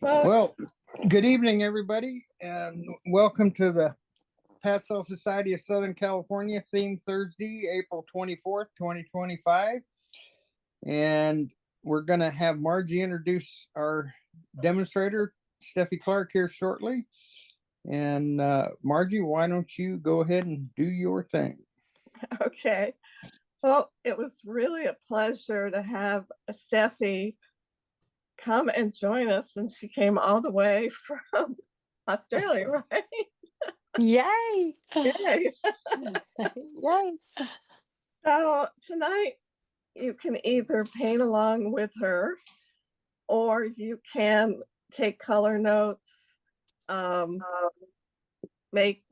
Well, good evening, everybody, and welcome to the Pastel Society of Southern California theme Thursday, April 24th, 2025. And we're going to have Margie introduce our demonstrator, Stephie Clark, here shortly. And Margie, why don't you go ahead and do your thing? Okay. Well, it was really a pleasure to have Stephie come and join us, and she came all the way from Australia, right? Yay! Yay. Yay! So tonight you can either paint along with her or you can take color notes, make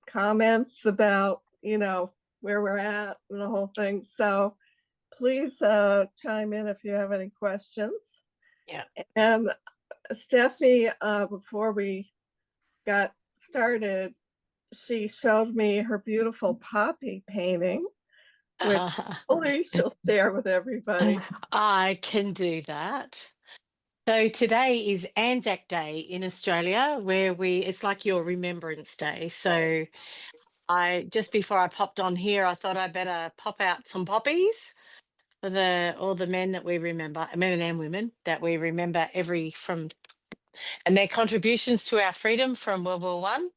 comments about, where we're at and the whole thing. So please chime in if you have any questions. Yeah. And Stephie, before we got started, she showed me her beautiful poppy painting, which hopefully she'll share with everybody. I can do that. So today is Anzac Day in Australia, where it's like your Remembrance Day. So just before I popped on here, I thought I better pop out some poppies for all the men that we remember, men and women that we remember and their contributions to our freedom from World War One.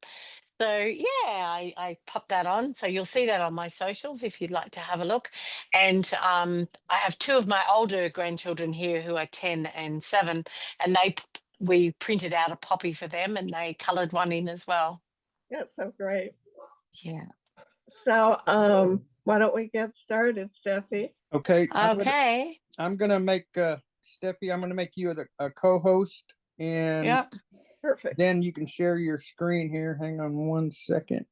So yeah, I popped that on. So you'll see that on my socials if you'd like to have a look. And I have two of my older grandchildren here who are 10 and 7, and we printed out a poppy for them and they coloured one in as well. That's so great. Yeah. So why don't we get started, Stephie? Okay. Okay. I'm gonna make Stephie, I'm gonna make you a co-host, and Yep. Perfect. then you can share your screen here. Hang on 1 second.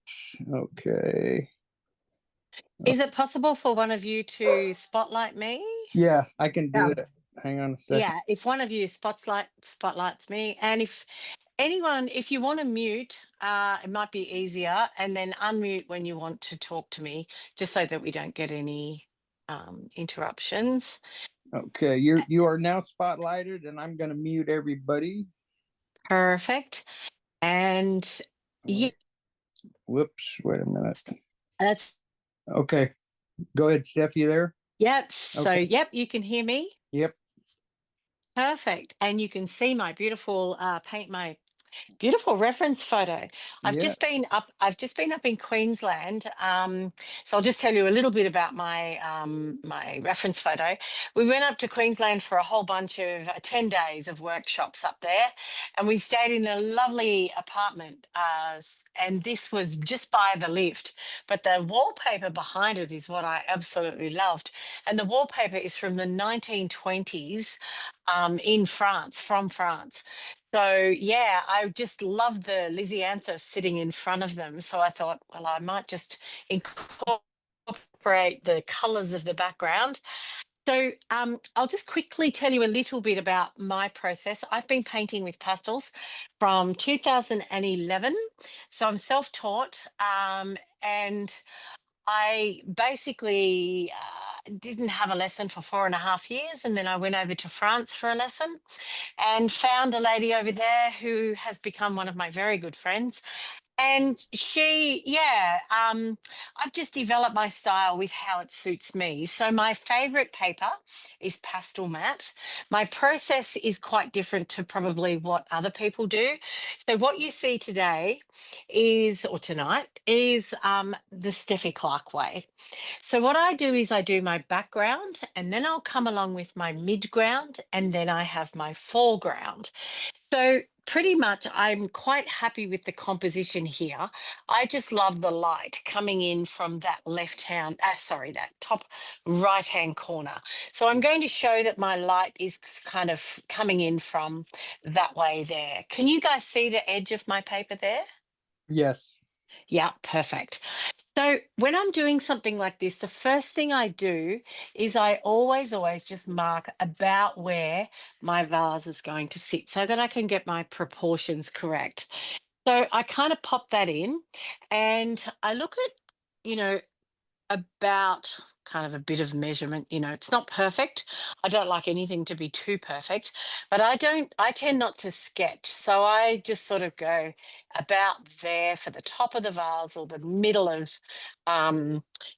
Okay. Is it possible for one of you to spotlight me? Yeah, I can do it. Hang on a second. Yeah, if one of you spotlights me, and if you want to mute, it might be easier, and then unmute when you want to talk to me, just so that we don't get any interruptions. Okay, you are now spotlighted, and I'm going to mute everybody. Perfect. And whoops, wait a minute. That's okay. Go ahead, Steph. You there? Yep. So okay. Yep, you can hear me. Yep. Perfect. And you can see my beautiful beautiful reference photo. I've just been up in Queensland. So I'll just tell you a little bit about my my reference photo. We went up to Queensland for a whole bunch of 10 days of workshops up there, and we stayed in a lovely apartment. And this was just by the lift, but the wallpaper behind it is what I absolutely loved. And the wallpaper is from the 1920s in France, from France. So yeah, I just love the Lysianthus sitting in front of them. So I thought, well, I might just incorporate the colours of the background. So I'll just quickly tell you a little bit about my process. I've been painting with pastels from 2011. So I'm self-taught, and I basically didn't have a lesson for 4.5 years, and then I went over to France for a lesson and found a lady over there who has become one of my very good friends. And I've just developed my style with how it suits me. So my favorite paper is pastel matte. My process is quite different to probably what other people do. So what you see today or tonight is the Stephie Clark way. So what I do is I do my background, and then I'll come along with my midground, and then I have my foreground. So pretty much I'm quite happy with the composition here. I just love the light coming in from that that top right-hand corner. So I'm going to show that my light is kind of coming in from that way there. Can you guys see the edge of my paper there? Yes. Yeah, perfect. So when I'm doing something like this, the first thing I do is I always just mark about where my vase is going to sit so that I can get my proportions correct. So I kind of pop that in, and I look at, about kind of a bit of measurement. You know, it's not perfect. I don't like anything to be too perfect, but I tend not to sketch. So I just sort of go about there for the top of the vase or the middle of,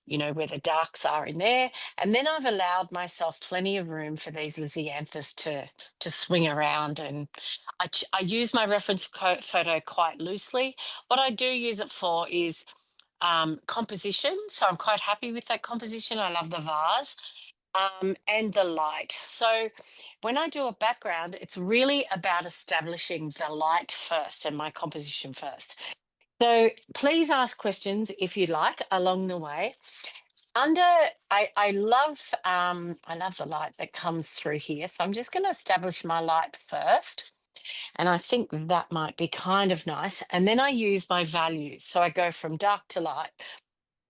you know, where the darks are in there. And then I've allowed myself plenty of room for these lisianthus to swing around. And I use my reference photo quite loosely. What I do use it for is composition. So I'm quite happy with that composition. I love the vase and the light. So when I do a background, it's really about establishing the light first and my composition first. So please ask questions if you like along the way. I love the light that comes through here. So I'm just going to establish my light first. And I think that might be kind of nice. And then I use my values. So I go from dark to light.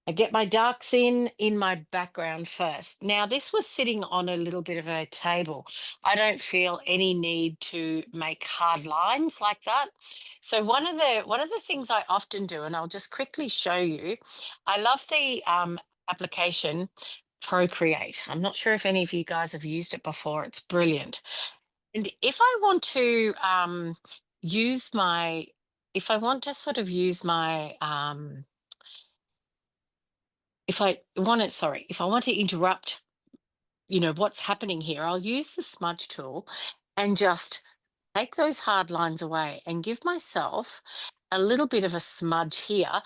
I get my darks in my background first. Now, this was sitting on a little bit of a table. I don't feel any need to make hard lines like that. So one of the things I often do, and I'll just quickly show you, I love the application Procreate. I'm not sure if any of you guys have used it before. It's brilliant. And if I want to use my, if I want to sort of use my if I want to, sorry, if I want to interrupt, you know, what's happening here, I'll use the smudge tool and just take those hard lines away and give myself a little bit of a smudge here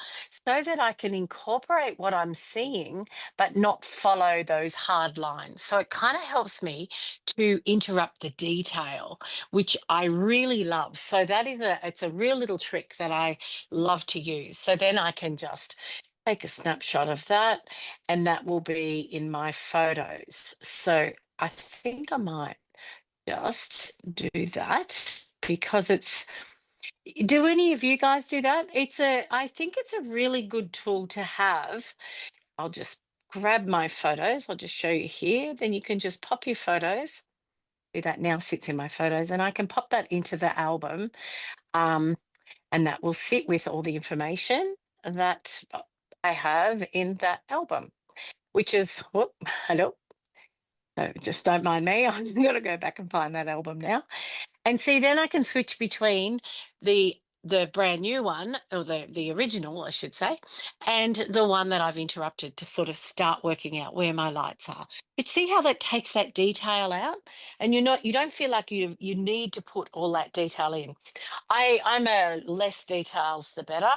so that I can incorporate what I'm seeing, but not follow those hard lines. So it kind of helps me to interrupt the detail, which I really love. So that is it's a real little trick that I love to use. So then I can just take a snapshot of that and that will be in my photos. So I think I might just do that because do any of you guys do that? I think it's a really good tool to have. I'll just grab my photos. I'll just show you here. Then you can just pop your photos. See, that now sits in my photos and I can pop that into the album. And that will sit with all the information that I have in that album, which is, whoop, hello. So just don't mind me. I'm going to go back and find that album now. And see, then I can switch between the brand new one, or the original, I should say, and the one that I've interrupted to sort of start working out where my lights are. But see how that takes that detail out, and you don't feel like you need to put all that detail in. I'm a less details the better.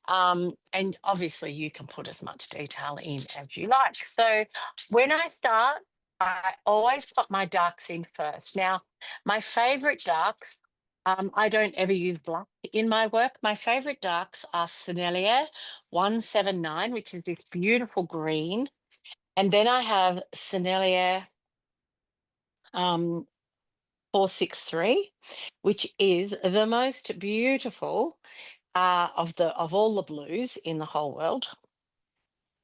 And obviously you can put as much detail in as you like. So when I start, I always put my darks in first. Now, my favorite darks, I don't ever use black in my work. My favorite darks are Sennelier 179, which is this beautiful green. And then I have Sennelier 463, which is the most beautiful of all the blues in the whole world.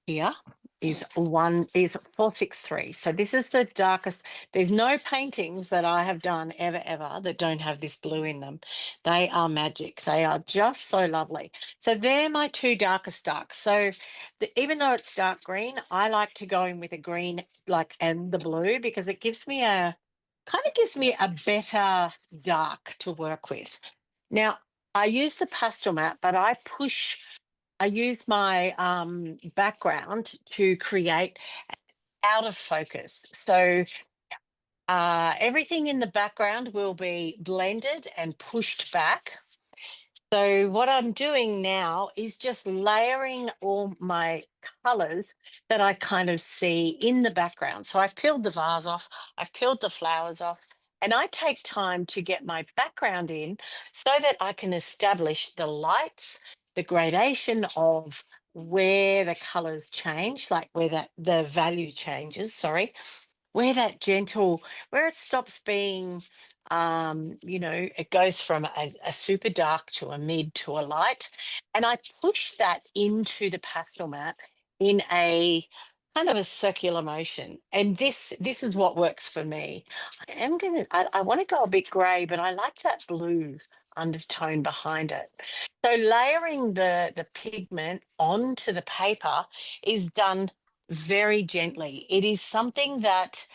Here is 463. So this is the darkest. There's no paintings that I have done ever that don't have this blue in them. They are magic. They are just so lovely. So they're my two darkest darks. So even though it's dark green, I like to go in with a green and the blue because it gives me a better dark to work with. Now I use the pastel mat, but I use my background to create out of focus. So everything in the background will be blended and pushed back. So what I'm doing now is just layering all my colors that I kind of see in the background. So I've peeled the vase off, I've peeled the flowers off, and I take time to get my background in so that I can establish the lights, the gradation of where the colors change, like where the value changes, sorry, where it stops being, it goes from a super dark to a mid to a light. And I push that into the pastel mat in a kind of a circular motion. And this is what works for me. I want to go a bit gray, but I like that blue undertone behind it. So layering the pigment onto the paper is done very gently. It is something that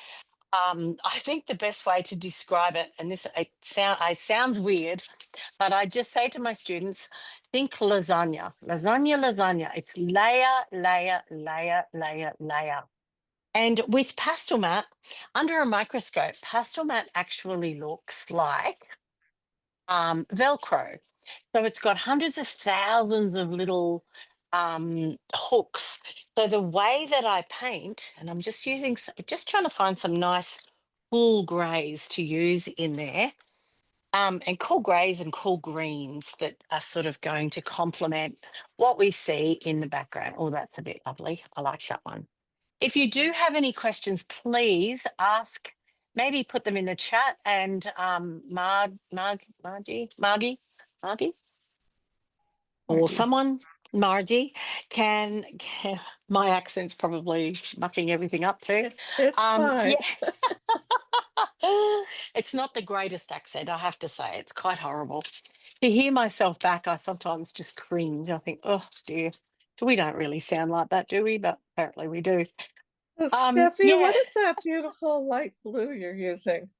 I think the best way to describe it, and it sounds weird, but I just say to my students, think lasagna, lasagna, lasagna. It's layer, layer, layer, layer, layer. And with pastel mat, under a microscope, pastel mat actually looks like Velcro. So it's got hundreds of thousands of little hooks. So the way that I paint, and I'm just just trying to find some nice cool greys to use in there, and cool greys and cool greens that are sort of going to complement what we see in the background. Oh, that's a bit lovely. I like that one. If you do have any questions, please ask. Maybe put them in the chat, and Margie, or someone, Margie, can my accent's probably mucking everything up too. It's fine. Yeah. It's not the greatest accent, I have to say. It's quite horrible. To hear myself back, I sometimes just cringe. I think, oh dear, we don't really sound like that, do we? But apparently we do. Stephie, Yeah. what is that beautiful light blue you're using?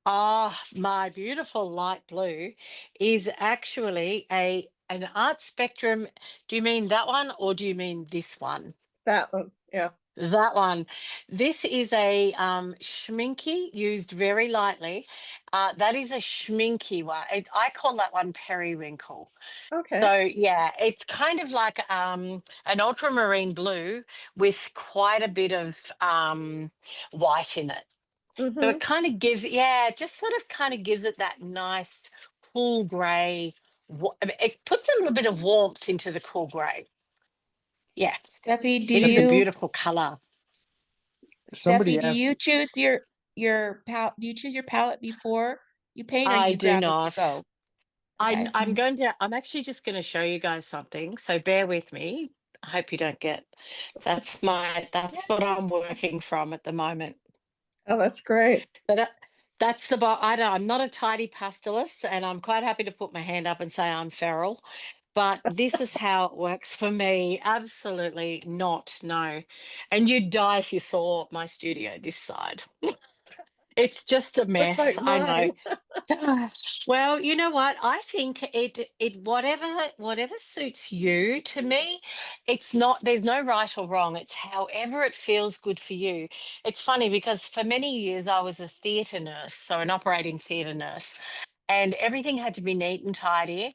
Ah, my beautiful light blue is actually an art spectrum. Do you mean that one or do you mean this one? That one, yeah. That one. This is a schminky used very lightly. That is a schminky one. I call that one periwinkle. Okay. So yeah, it's kind of like an ultramarine blue with quite a bit of white in it. So Mm-hmm. it kind of gives, yeah, it just sort of kind of gives it that nice cool grey. I mean, it puts a little bit of warmth into the cool grey. Yeah, Stephie, it is a beautiful color. Somebody do asked, you choose your palette? Do you choose your palette before you paint, or I you do grab as you not. go? Okay. I'm actually just going to show you guys something. So bear with me. I hope you don't get, that's what I'm working from at the moment. Oh, that's great. So that's I'm not a tidy pastelist, and I'm quite happy to put my hand up and say I'm feral, but this is how it works for me. Absolutely not, no. And you'd die if you saw my studio this side. It's just a Looks mess, like I know. mine. Well, you know what? I think it whatever suits you. To me, it's not, there's no right or wrong. It's however it feels good for you. It's funny because for many years I was a theatre nurse, so an operating theatre nurse, and everything had to be neat and tidy.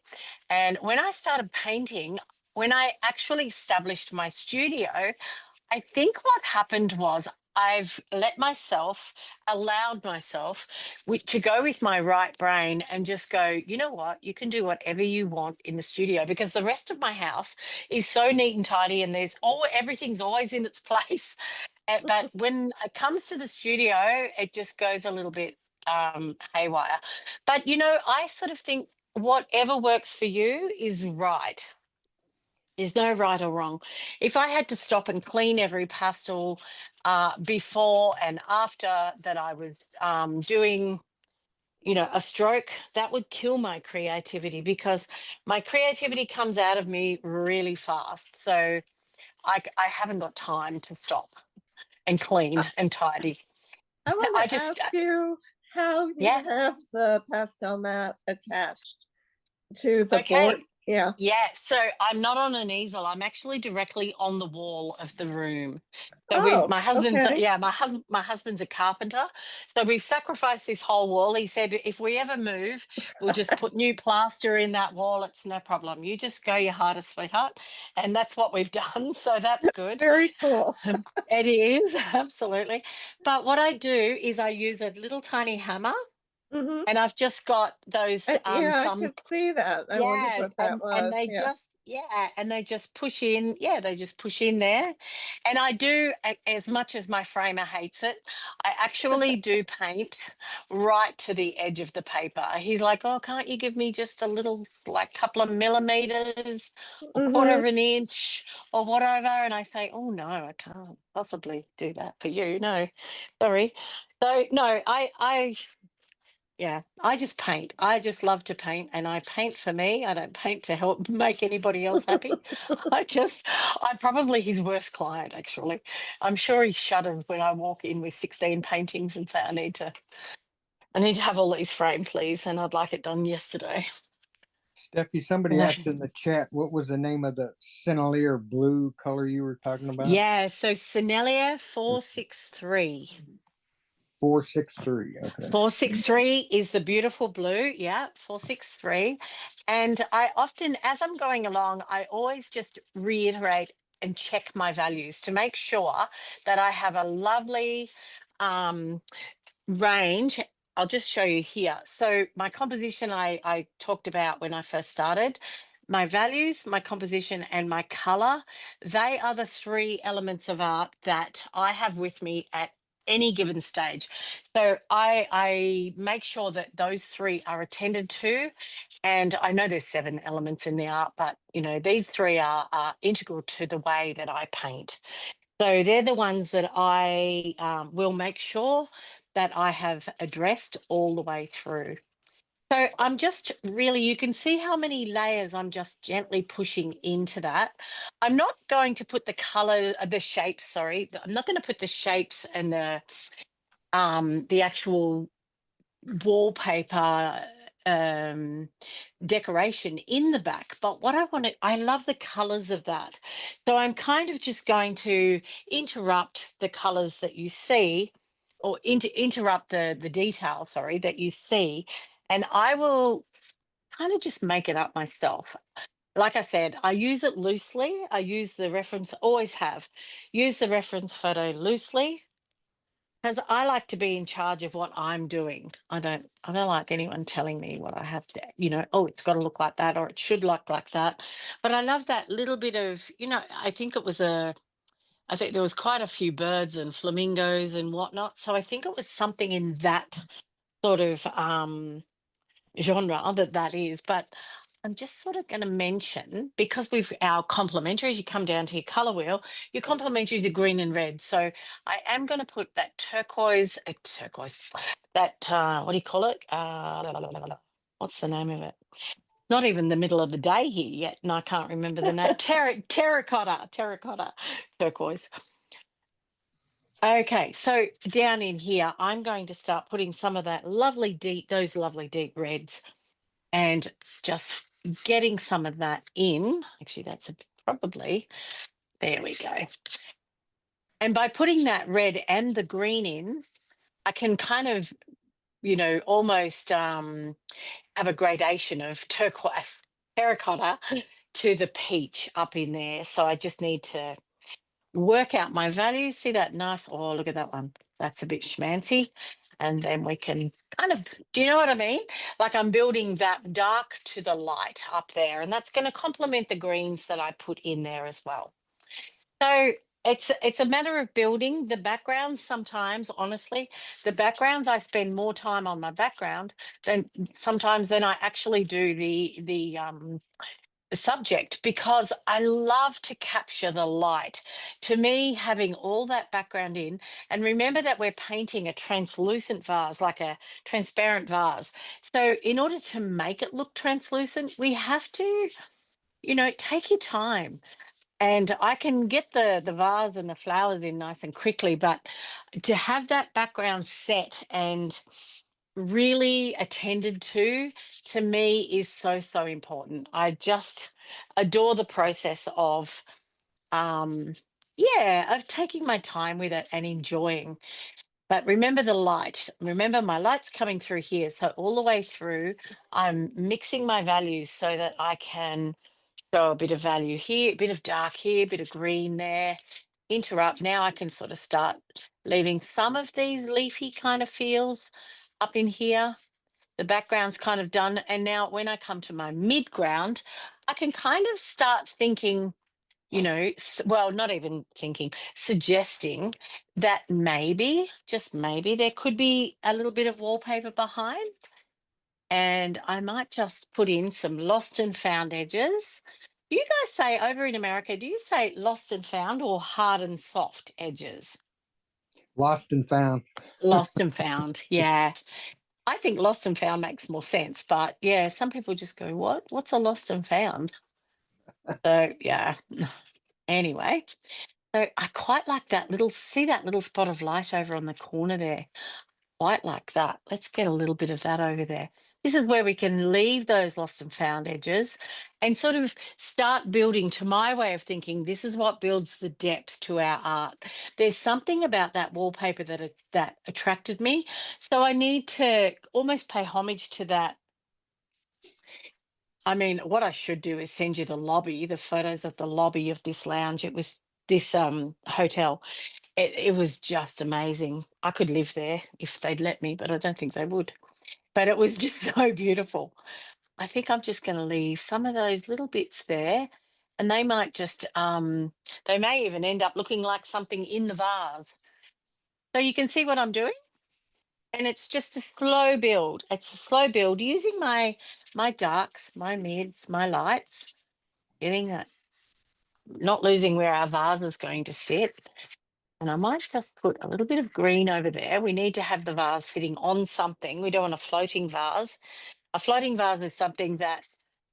And when I started painting, when I actually established my studio, I think what happened was I've allowed myself to go with my right brain and just go, you know what, you can do whatever you want in the studio, because the rest of my house is so neat and tidy and everything's always in its place. But when it comes to the studio, it just goes a little bit haywire. But, I sort of think whatever works for you is right. There's no right or wrong. If I had to stop and clean every pastel before and after that I was doing, a stroke, that would kill my creativity, because my creativity comes out of me really fast. So I haven't got time to stop and clean and tidy. I want I to just, ask you how you yeah, have the pastel mat attached to the board. okay. Yeah. Yeah, so I'm not on an easel. I'm actually directly on the wall of the room. So Oh, my husband's, okay. my husband's a carpenter. So we've sacrificed this whole wall. He said, if we ever move, we'll just put new plaster in that wall. It's no problem. You just go your hardest, sweetheart. And that's what we've done. So that's good. Very cool. It is, absolutely. But what I do is I use a little tiny hammer, Mm-hmm. and I've just got those Yeah, I thumb, could see that. I wondered yeah, what that and was. they Yeah. just, and they just push in, they just push in there. And I do, as much as my framer hates it, I actually do paint right to the edge of the paper. He's like, oh, can't you give me just a little, like, couple of millimeters or quarter Mm-hmm. of an inch or whatever? And I say, oh no, I can't possibly do that for you, no, sorry. So no, I Yeah, I just paint. I just love to paint, and I paint for me. I don't paint to help make anybody else happy. I'm probably his worst client, actually. I'm sure he shudders when I walk in with 16 paintings and say, I need to have all these framed, please, and I'd like it done yesterday. Steffi, somebody Yeah. asked in the chat, what was the name of the Sennelier blue color you were talking about? Yeah, so Sennelier 463. 463. Okay. 463 is the beautiful blue. Yeah, 463. And I often, as I'm going along, I always just reiterate and check my values to make sure that I have a lovely range. I'll just show you here. So my composition I talked about when I first started. My values, my composition, and my color, they are the three elements of art that I have with me at any given stage. So I make sure that those three are attended to. And I know there's 7 elements in the art, but you know, these three are integral to the way that I paint. So they're the ones that I will make sure that I have addressed all the way through. So I'm just really, you can see how many layers I'm just gently pushing into that. I'm not going to put the color, the shapes, sorry. I'm not going to put the shapes and the actual wallpaper decoration in the back, but what I want to, I love the colors of that. So I'm kind of just going to interrupt the colors that you see, or interrupt the detail, sorry, that you see, and I will kind of just make it up myself. Like I said, I use it loosely. I use the reference, always have, use the reference photo loosely, because I like to be in charge of what I'm doing. I don't like anyone telling me what I have to, you know, oh, it's got to look like that, or it should look like that. But I love that little bit of, you know, I think there was quite a few birds and flamingos and whatnot. So I think it was something in that sort of genre that is. But I'm just sort of going to mention, because we've our complementaries, you come down to your color wheel, you're complementary to green and red. So I am going to put that turquoise, that, what do you call it? What's the name of it? Not even the middle of the day here yet, and I can't remember the name. Terracotta turquoise. Okay, so down in here, I'm going to start putting some of that those lovely deep reds, and just getting some of that in. Actually, that's probably, there we go. And by putting that red and the green in, I can kind of, you know, almost have a gradation of terracotta to the peach up in there. So I just need to work out my values. See that nice, oh, look at that one. That's a bit schmancy. And then we can kind of, do you know what I mean? Like I'm building that dark to the light up there, and that's going to complement the greens that I put in there as well. So it's a matter of building the backgrounds. Sometimes, honestly, the backgrounds, I spend more time on my background than I actually do the subject, because I love to capture the light. To me, having all that background in, and remember that we're painting a translucent vase, like a transparent vase. So in order to make it look translucent, we have to, you know, take your time. And I can get the vase and the flowers in nice and quickly, but to have that background set and really attended to me is so important. I just adore the process of of taking my time with it and enjoying. But remember the light, remember my light's coming through here, so all the way through I'm mixing my values so that I can show a bit of value here, a bit of dark here, a bit of green there. Interrupt. Now I can sort of start leaving some of these leafy kind of feels up in here. The background's kind of done. And now when I come to my midground, I can kind of start thinking, you know, well, not even thinking, suggesting that maybe, just maybe, there could be a little bit of wallpaper behind. And I might just put in some lost and found edges. Do you guys say over in America, do you say lost and found or hard and soft edges? Lost and found. Lost and found, yeah. I think lost and found makes more sense, but yeah, some people just go, what? What's a lost and found? So yeah. Anyway, so I quite like that little, see that little spot of light over on the corner there? Quite like that. Let's get a little bit of that over there. This is where we can leave those lost and found edges and sort of start building, to my way of thinking. This is what builds the depth to our art. There's something about that wallpaper that attracted me. So I need to almost pay homage to that. I mean, what I should do is send you the lobby, the photos of the lobby of this lounge. It was this hotel. It was just amazing. I could live there if they'd let me, but I don't think they would. But it was just so beautiful. I think I'm just going to leave some of those little bits there, and they might just they may even end up looking like something in the vase. So you can see what I'm doing, and it's just a slow build. It's a slow build using my darks, my mids, my lights, getting that, not losing where our vase is going to sit. And I might just put a little bit of green over there. We need to have the vase sitting on something. We don't want a floating vase. A floating vase is something that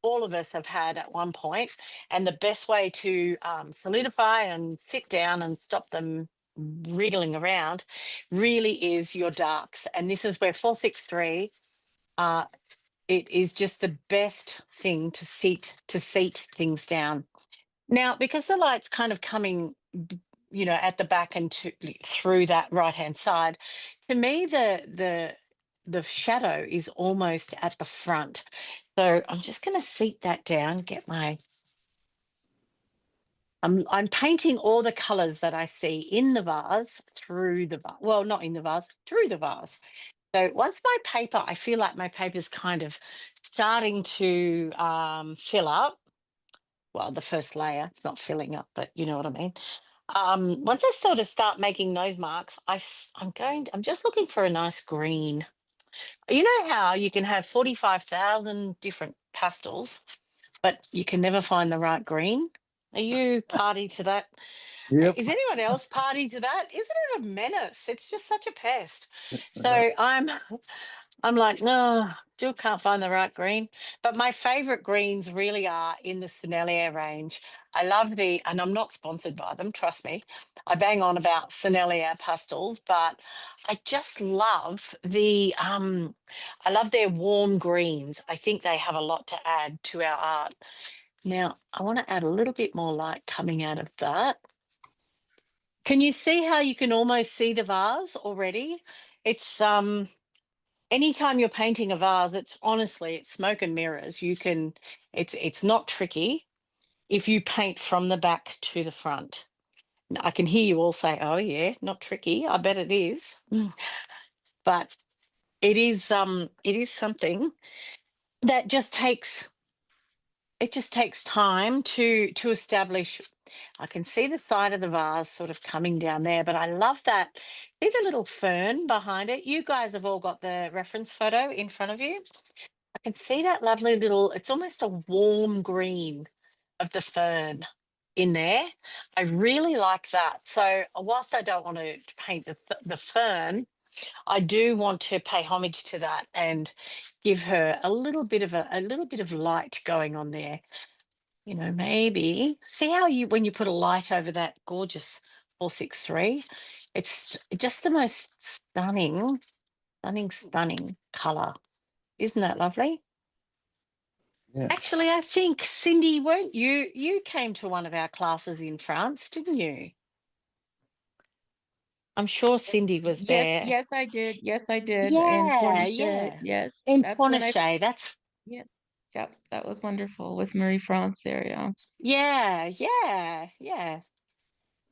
all of us have had at one point. And the best way to solidify and sit down and stop them wriggling around really is your darks. And this is where 463, it is just the best thing to seat things down. Now, because the light's kind of coming, at the back and through that right hand side, to me the shadow is almost at the front. So I'm just going to seat that down. Get my. I'm painting all the colours that I see in the vase through the vase. Well, not in the vase, through the vase. So once my paper, I feel like my paper's kind of starting to fill up. Well, the first layer, it's not filling up, but you know what I mean. Once I sort of start making those marks, I'm just looking for a nice green. You know how you can have 45,000 different pastels, but you can never find the right green? Are you party to that? Yep. Is anyone else party to that? Isn't it a menace? It's just such a pest. So I'm like, no, still can't find the right green. But my favorite greens really are in the Sennelier range. I love and I'm not sponsored by them, trust me. I bang on about Sennelier pastels, but I just love I love their warm greens. I think they have a lot to add to our art. Now, I want to add a little bit more light coming out of that. Can you see how you can almost see the vase already? It's anytime you're painting a vase, it's smoke and mirrors. It's not tricky if you paint from the back to the front. I can hear you all say, oh yeah, not tricky. I bet it is. But it is something that just takes time to establish. I can see the side of the vase sort of coming down there, but I love that. See the little fern behind it? You guys have all got the reference photo in front of you. I can see that lovely little, it's almost a warm green of the fern in there. I really like that. So whilst I don't want to paint the fern, I do want to pay homage to that and give her a little bit of light going on there. Maybe see how when you put a light over that gorgeous 463, it's just the most stunning, stunning, stunning color. Isn't that lovely? Yeah. Actually, I think Cindy, weren't you came to one of our classes in France, didn't you? I'm sure Cindy was Yes, there. yes, I did. Yes, I did. And Yeah, Pornichet. yeah. Yes, In that's when I. Pornichet, that's Yeah, yep, that was wonderful with Marie France there. Yeah. yeah.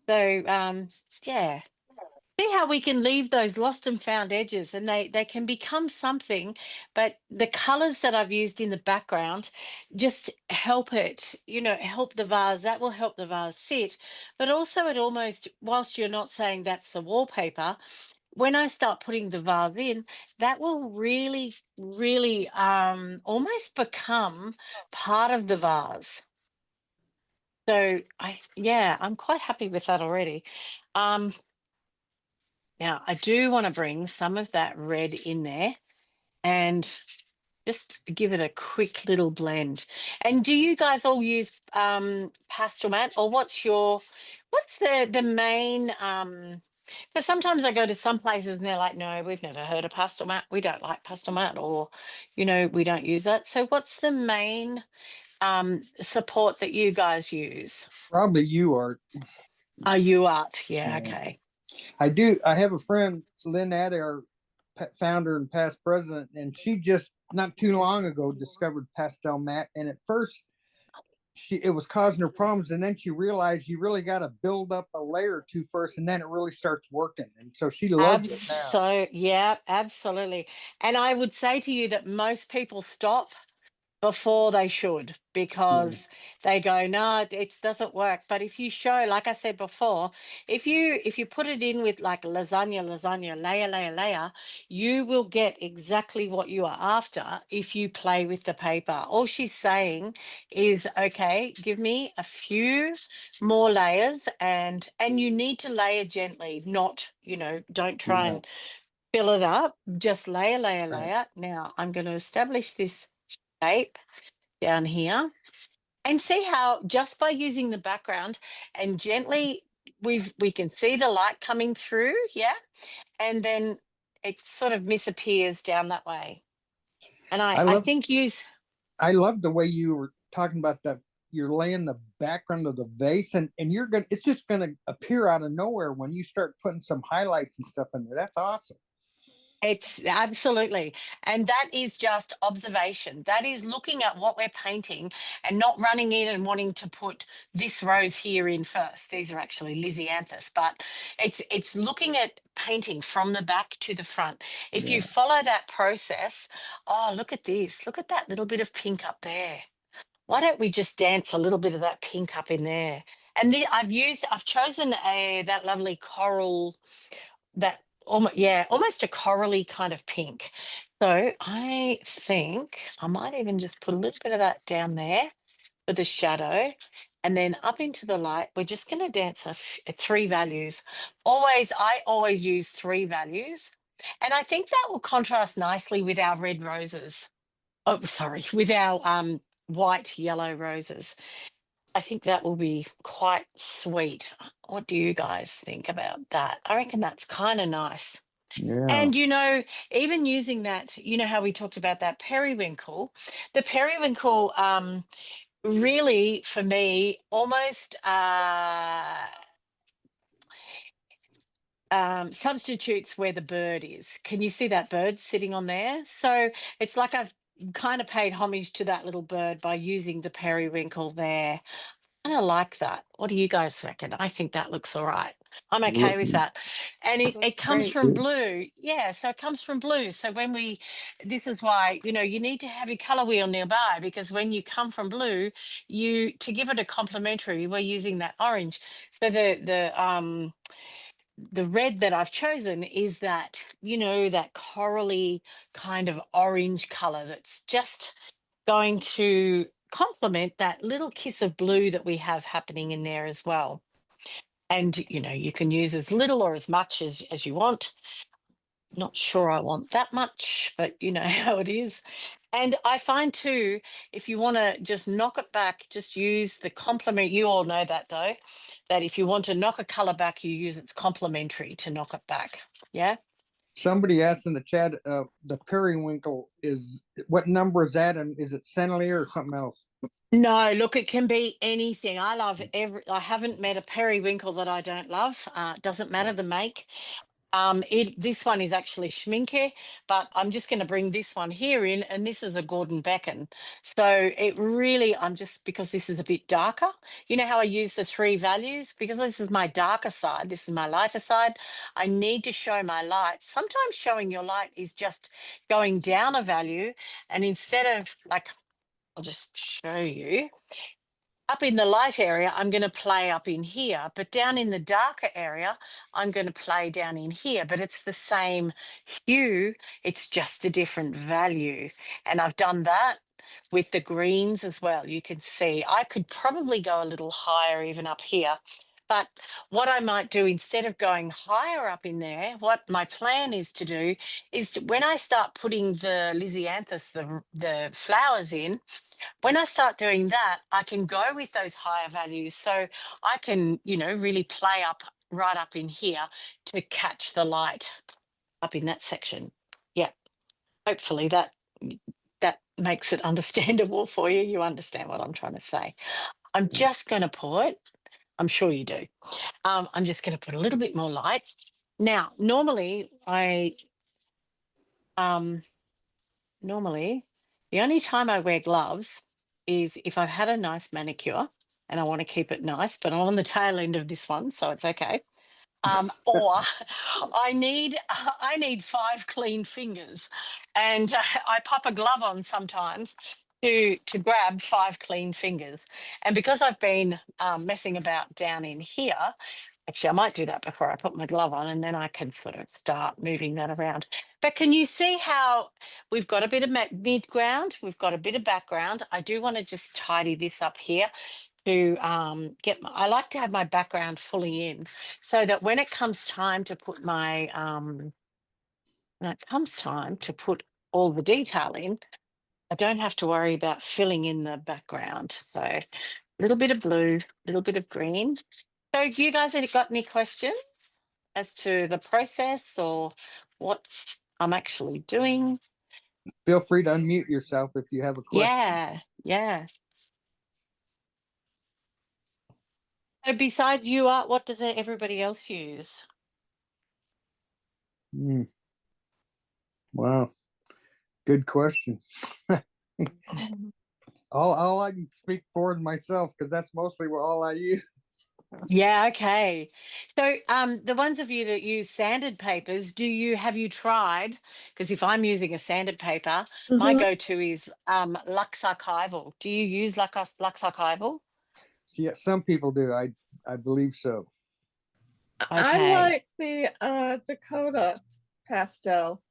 So yeah. See how we can leave those lost and found edges, and they can become something, but the colors that I've used in the background just help it, help the vase. That will help the vase sit, but also it almost, whilst you're not saying that's the wallpaper, when I start putting the vase in, that will really, really almost become part of the vase. So I'm quite happy with that already. Now, I do want to bring some of that red in there. and just give it a quick little blend. And do you guys all use pastel mat, or what's the main because sometimes I go to some places and they're like, no, we've never heard of pastel mat, we don't like pastel mat, or we don't use that. So what's the main support that you guys use? Probably you are. Are you art? Yeah, Yeah. okay. I have a friend, Lynn Addy, our founder and past president, and she just not too long ago discovered pastel mat. And at first, it was causing her problems, and then she realized you really got to build up a layer or two first, and then it really starts working. And so she loves it now. Yeah, absolutely. And I would say to you that most people stop before they should, Yeah, because they go, no, it doesn't work. But if you show, like I said before, if you put it in with like lasagna, layer, you will get exactly what you are after if you play with the paper. All she's saying is, okay, give me a few more layers, and you need to layer gently, not, don't try yeah, and fill it up, just layer, right. Now I'm going to establish this shape down here, and see how just by using the background and gently, we can see the light coming through, yeah, and then it sort of disappears down that way. And I I love think use I love the way you were talking about that. You're laying the background of the vase, and it's just gonna appear out of nowhere when you start putting some highlights and stuff in there. That's awesome. It's absolutely. And that is just observation. That is looking at what we're painting and not running in and wanting to put this rose here in first. These are actually Lysianthus, but it's looking at painting from the back to the front. If you Yeah. follow that process, oh, look at this. Look at that little bit of pink up there. Why don't we just dance a little bit of that pink up in there? And I've chosen that lovely coral, that almost a corally kind of pink. So I think I might even just put a little bit of that down there for the shadow, and then up into the light. We're just going to dance three values. I always use three values, and I think that will contrast nicely with our red roses. Oh, sorry, with our white yellow roses. I think that will be quite sweet. What do you guys think about that? I reckon that's kind of nice. Yeah. And even using that, how we talked about that periwinkle, the periwinkle really for me almost substitutes where the bird is. Can you see that bird sitting on there? So it's like I've kind of paid homage to that little bird by using the periwinkle there. I like that. What do you guys reckon? I think that looks all right. I'm okay with that. And it Looks comes great. from blue. Yeah, so it comes from blue. So this is why, you need to have your color wheel nearby, because when you come from blue, to give it a complementary, we're using that orange. So the red that I've chosen is that, that corally kind of orange color that's just going to complement that little kiss of blue that we have happening in there as well. And you can use as little or as much as you want. Not sure I want that much, but you know how it is. And I find too, if you want to just knock it back, just use the complement. You all know that though, that if you want to knock a color back, you use its complementary to knock it back. Yeah. Somebody asked in the chat, the periwinkle what number is that, and is it centillier or something else? No, look, it can be anything. I haven't met a periwinkle that I don't love. Doesn't matter the make. This one is actually Schminke, but I'm just going to bring this one here in, and this is a Gordon Becken. So I'm just, because this is a bit darker, you know how I use the three values? Because this is my darker side, this is my lighter side. I need to show my light. Sometimes showing your light is just going down a value, and instead of like, I'll just show you. Up in the light area, I'm going to play up in here, but down in the darker area, I'm going to play down in here, but it's the same hue, it's just a different value. And I've done that with the greens as well. You can see I could probably go a little higher even up here, But what I might do instead of going higher up in there, what my plan is to do is when I start putting the Lysianthus, the flowers in, when I start doing that, I can go with those higher values. So I can, really play up right up in here to catch the light up in that section. Yeah. Hopefully that makes it understandable for you. You understand what I'm trying to say. I'm just going to put, I'm sure you do. I'm just going to put a little bit more light. Now, normally the only time I wear gloves is if I've had a nice manicure and I want to keep it nice, but I'm on the tail end of this one, so it's okay. Or I need 5 clean fingers, and I pop a glove on sometimes to grab 5 clean fingers. And because I've been messing about down in here, actually I might do that before I put my glove on, and then I can sort of start moving that around. But can you see how we've got a bit of mid ground, we've got a bit of background? I do want to just tidy this up here to I like to have my background fully in, so that when it comes time to put my all the detail in, I don't have to worry about filling in the background. So a little bit of blue, a little bit of green. So do you guys have got any questions as to the process or what I'm actually doing? Feel free to unmute yourself if you have a question. Yeah. So besides you, Art, what does everybody else use? Wow. Good question. All I can speak for is myself, because that's mostly all I use. Yeah, okay. So the ones of you that use sanded papers, have you tried? Because if I'm using a sanded paper, my go-to is Lux Archival. Do you use Lux Archival? Yeah, some people do. I believe so. I Okay. like the Dakota Pastel.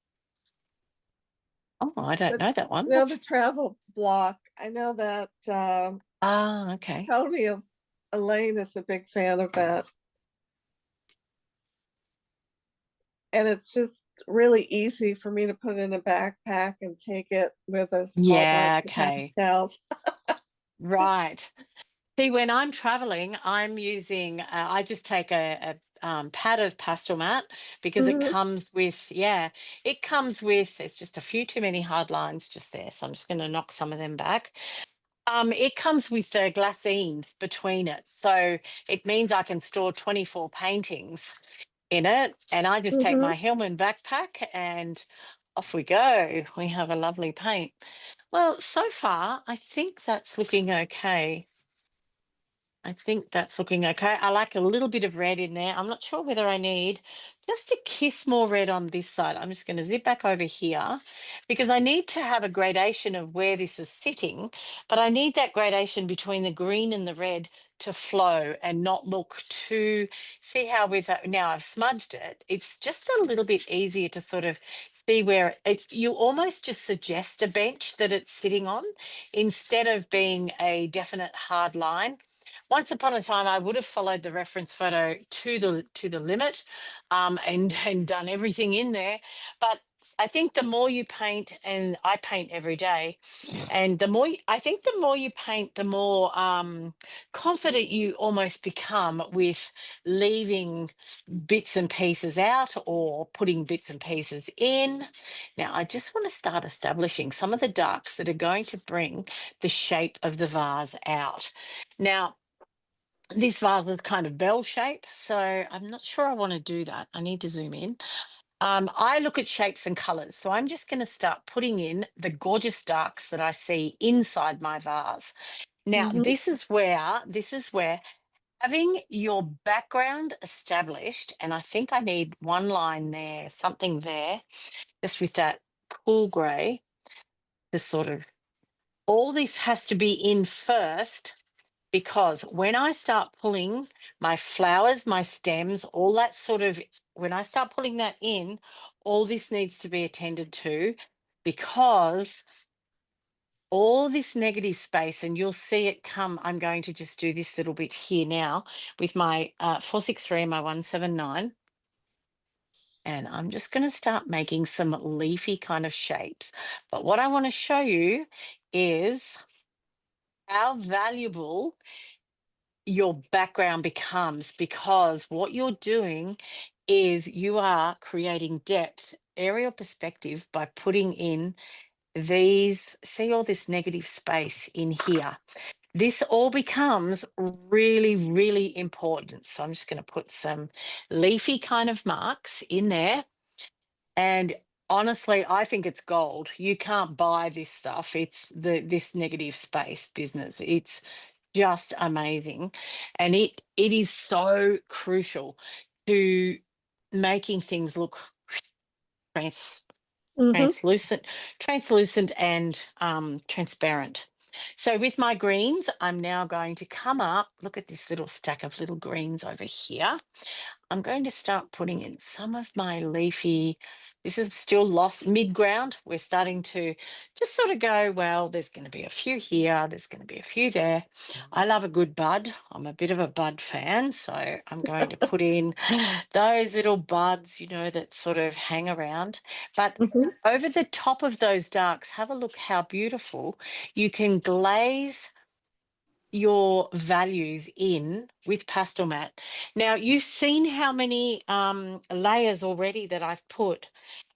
Oh, I don't know that one. The travel block. I know that Okay. Tony Elaine is a big fan of that. And it's just really easy for me to put in a backpack and take it with a small box of pastels. Right. See, when I'm traveling, I'm using, I just take a pad of pastel mat, because it comes with, it's just a few too many hard lines just there. So I'm just going to knock some of them back. It comes with the glassine between it. So it means I can store 24 paintings in it. And I just take my Hillman backpack and off we go. We have a lovely paint. Well, so far, I think that's looking okay. I like a little bit of red in there. I'm not sure whether I need just a kiss more red on this side. I'm just going to zip back over here, because I need to have a gradation of where this is sitting, but I need that gradation between the green and the red to flow and not look too, see how now I've smudged it. It's just a little bit easier to sort of see where you almost just suggest a bench that it's sitting on, instead of being a definite hard line. Once upon a time, I would have followed the reference photo to the limit, and done everything in there. But I think the more you paint, and I paint every day, and the more you paint, the more confident you almost become with leaving bits and pieces out or putting bits and pieces in. Now, I just want to start establishing some of the darks that are going to bring the shape of the vase out. Now, this vase is kind of bell shape, so I'm not sure I want to do that. I need to zoom in. I look at shapes and colors, so I'm just going to start putting in the gorgeous darks that I see inside my vase. Now, this is where having your background established, and I think I need one line there, something there, just with that cool gray, this sort of, all this has to be in first, because when I start pulling my flowers, my stems, all that sort of, when I start pulling that in, all this needs to be attended to, because all this negative space, and you'll see it come. I'm going to just do this little bit here now with my 463 and my 179. And I'm just going to start making some leafy kind of shapes. But what I want to show you is how valuable your background becomes, because what you're doing is you are creating depth, aerial perspective by putting in these, see all this negative space in here. This all becomes really, really important. So I'm just going to put some leafy kind of marks in there. And honestly, I think it's gold. You can't buy this stuff. It's this negative space business. It's just amazing. And it is so crucial to making things look trans, Mhm. translucent and transparent. So with my greens, I'm now going to come up, look at this little stack of little greens over here. I'm going to start putting in some of my leafy, this is still lost mid-ground. We're starting to just sort of go, well, there's going to be a few here, there's going to be a few there. I love a good bud. I'm a bit of a bud fan. So I'm going to put in those little buds, you know, that sort of hang around. But Mhm. over the top of those darks, have a look how beautiful you can glaze your values in with pastel mat. Now you've seen how many layers already that I've put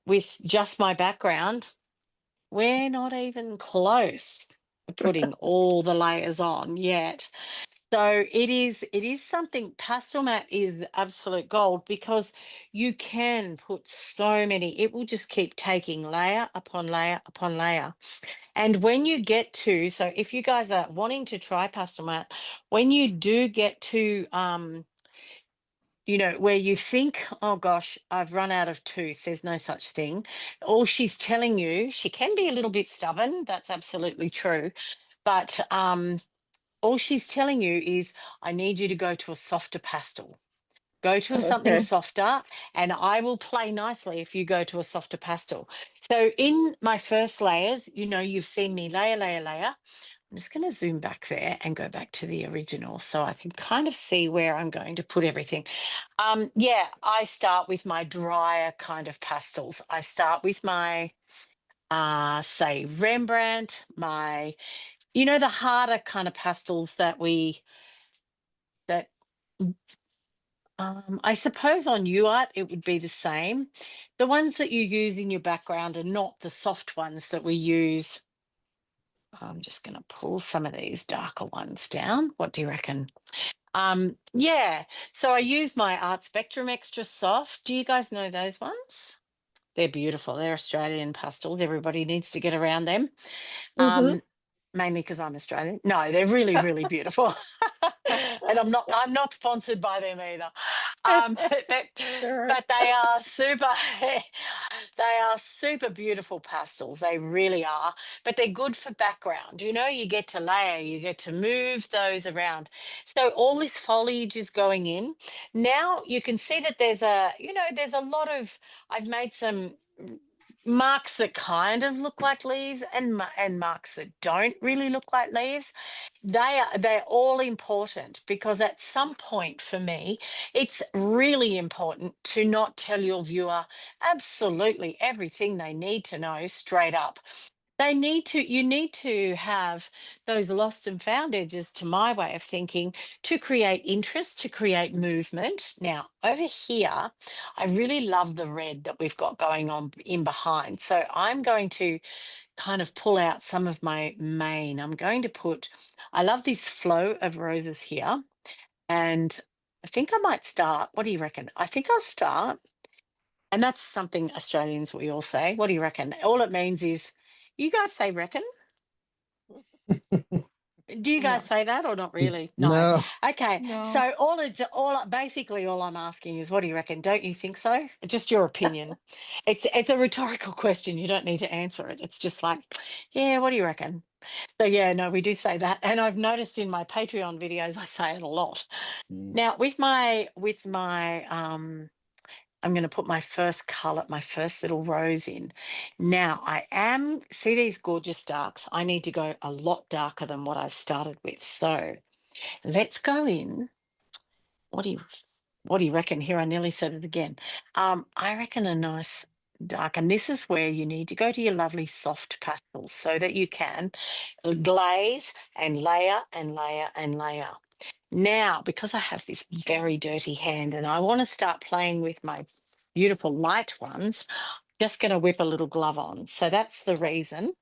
with just my background. We're not even close to putting all the layers on yet. So it is something. Pastel mat is absolute gold, because you can put so many, it will just keep taking layer upon layer upon layer. And when you get to, so if you guys are wanting to try pastel mat, when you do get to, you know, where you think, oh gosh, I've run out of tooth, there's no such thing. All she's telling you, she can be a little bit stubborn. That's absolutely true. But all she's telling you is, I need you to go to a softer pastel. Go to something Okay. softer, and I will play nicely if you go to a softer pastel. So in my first layers, you know, you've seen me layer, layer, layer. I'm just going to zoom back there and go back to the original so I can kind of see where I'm going to put everything. Yeah, I start with my drier kind of pastels. I start with my, say, Rembrandt, my, you know, the harder kind of pastels that that I suppose on UArt it would be the same. The ones that you use in your background are not the soft ones that we use. I'm just going to pull some of these darker ones down. What do you reckon? Yeah, so I use my Art Spectrum Extra Soft. Do you guys know those ones? They're beautiful. They're Australian pastels. Everybody needs to get around them. Mhm. Mainly because I'm Australian. No, they're really, really beautiful. And I'm not sponsored by them either. But, Sure. but they are super, they are super beautiful pastels. They really are. But they're good for background. You know, you get to layer, you get to move those around. So all this foliage is going in. Now you can see that there's a, you know, there's a lot of, I've made some marks that kind of look like leaves, and marks that don't really look like leaves. They're all important, because at some point for me it's really important to not tell your viewer absolutely everything they need to know straight up. You need to have those lost and found edges, to my way of thinking, to create interest, to create movement. Now over here I really love the red that we've got going on in behind, so I'm going to kind of pull out some of my main. I'm going to put, I love this flow of roses here, and I think I might start, what do you reckon? I think I'll start, and that's something Australians, we all say, what do you reckon? All it means is, you guys say reckon? Do you No, guys say that or not really? No. No. Okay. no. So basically all I'm asking is, what do you reckon? Don't you think so? Just your opinion. It's a rhetorical question. You don't need to answer it. It's just like, yeah, what do you reckon? So yeah, no, we do say that. And I've noticed in my Patreon videos I say it a lot. Mm. Now with my I'm going to put my first color, my first little rose in. Now see these gorgeous darks. I need to go a lot darker than what I've started with. So let's go in. What do you reckon? Here, I nearly said it again. I reckon a nice dark, and this is where you need to go to your lovely soft pastels so that you can glaze and layer and layer and layer. Now, because I have this very dirty hand and I want to start playing with my beautiful light ones, just going to whip a little glove on. So that's the reason.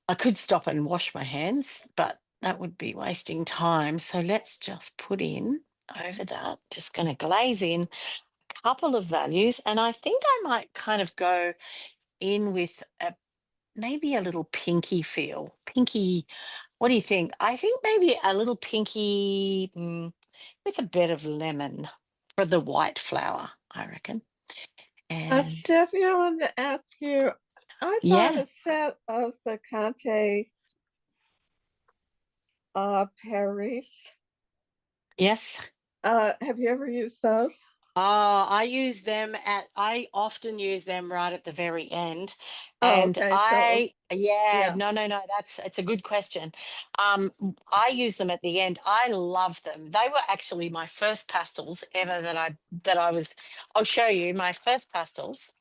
I could stop and wash my hands, but that would be wasting time. So let's just put in over that, just going to glaze in a couple of values. And I think I might kind of go in with maybe a little pinky feel. Pinky, what do you think? I think maybe a little pinky with a bit of lemon for the white flower, I reckon. And Stephie, I wanted to ask you, I thought yeah, a set of the Conte Paris. yes. Have you ever used those? I often use them right at the very end. Oh, And okay. So yeah. no, it's a good question. I use them at the end. I love them. They were actually my first pastels ever I'll show you my first pastels.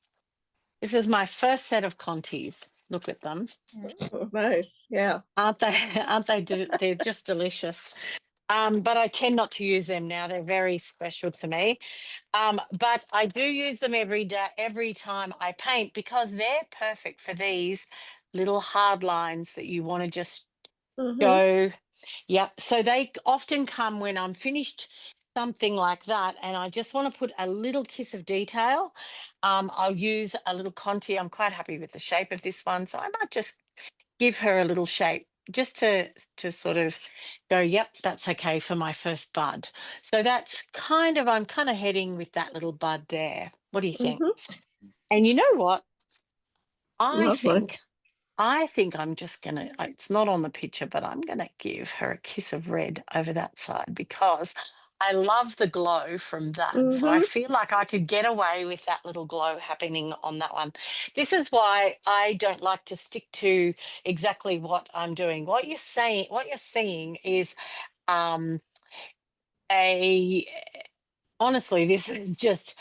This is my first set of Contis. Look at them. Oh, nice. Yeah. Aren't they? They're just delicious. But I tend not to use them now. They're very special to me. But I do use them every day, every time I paint, because they're perfect for these little hard lines that you want to just Mm-hmm. go. Yep. So they often come when I'm finished something like that, and I just want to put a little kiss of detail. I'll use a little Conti. I'm quite happy with the shape of this one, so I might just give her a little shape just to sort of go, yep, that's okay for my first bud. So that's I'm kind of heading with that little bud there. What do you think? Mm-hmm. And you know what? I Lovely. think I think I'm just gonna, it's not on the picture, but I'm gonna give her a kiss of red over that side because I love the glow from that. So I Mm-hmm. feel like I could get away with that little glow happening on that one. This is why I don't like to stick to exactly what I'm doing. What you're seeing is um a honestly, this is just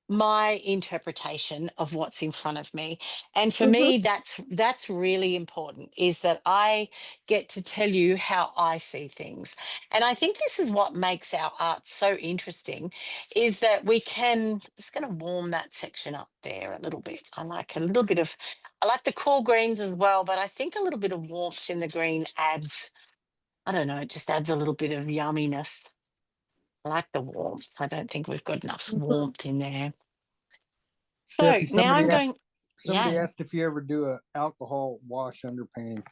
my interpretation of what's in front of me, and for Mm-hmm. me that's really important, is that I get to tell you how I see things. And I think this is what makes our art so interesting, is that we can just going to warm that section up there a little bit. I like the cool greens as well, but I think a little bit of warmth in the green adds, I don't know, it just adds a little bit of yumminess. I like the warmth. I don't think we've got enough Mm-hmm. warmth in there. So Stephanie, now I'm going, somebody yeah. asked if you ever do a alcohol wash underpainting.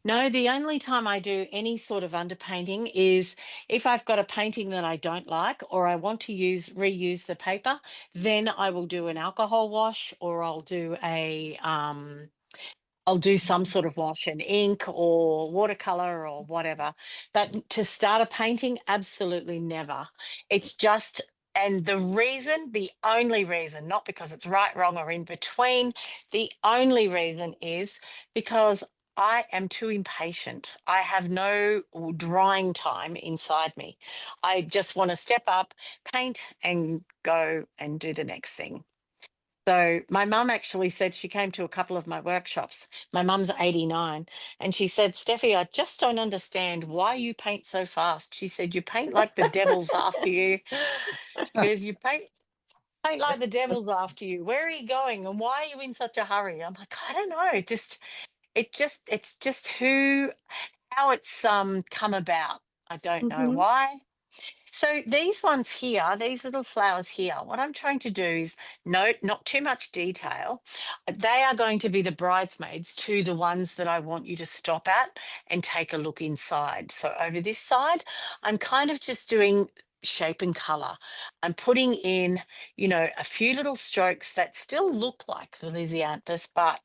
No, the only time I do any sort of underpainting is if I've got a painting that I don't like or I want to reuse the paper, then I will do an alcohol wash, or I'll do some sort of wash in ink or watercolor or whatever. But to start a painting, absolutely never. It's just, and the only reason, not because it's right, wrong, or in between, the only reason is because I am too impatient. I have no drying time inside me. I just want to step up, paint, and go and do the next thing. So my mum actually said, she came to a couple of my workshops. My mum's 89, and she said, Steffi, I just don't understand why you paint so fast. She said, you paint like the devil's after you. She goes, you paint like the devil's after you. Where are you going? And why are you in such a hurry? I'm like, I don't know. It's just how it's come about. I don't know Mm-hmm. why. So these ones here, these little flowers here, what I'm trying to do is note not too much detail. They are going to be the bridesmaids to the ones that I want you to stop at and take a look inside. So over this side, I'm kind of just doing shape and color. I'm putting in, a few little strokes that still look like the Lysianthus, but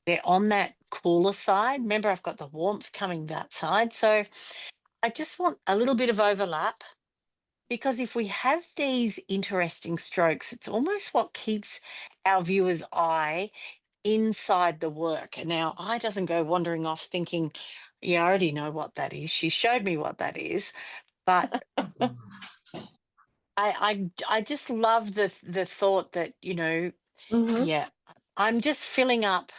they're on that cooler side. Remember, I've got the warmth coming that side. So I just want a little bit of overlap. because if we have these interesting strokes, it's almost what keeps our viewer's eye inside the work. And now eye doesn't go wandering off thinking, yeah, I already know what that is. She showed me what that is. But I just love the thought that, Mhm. yeah, I'm just filling up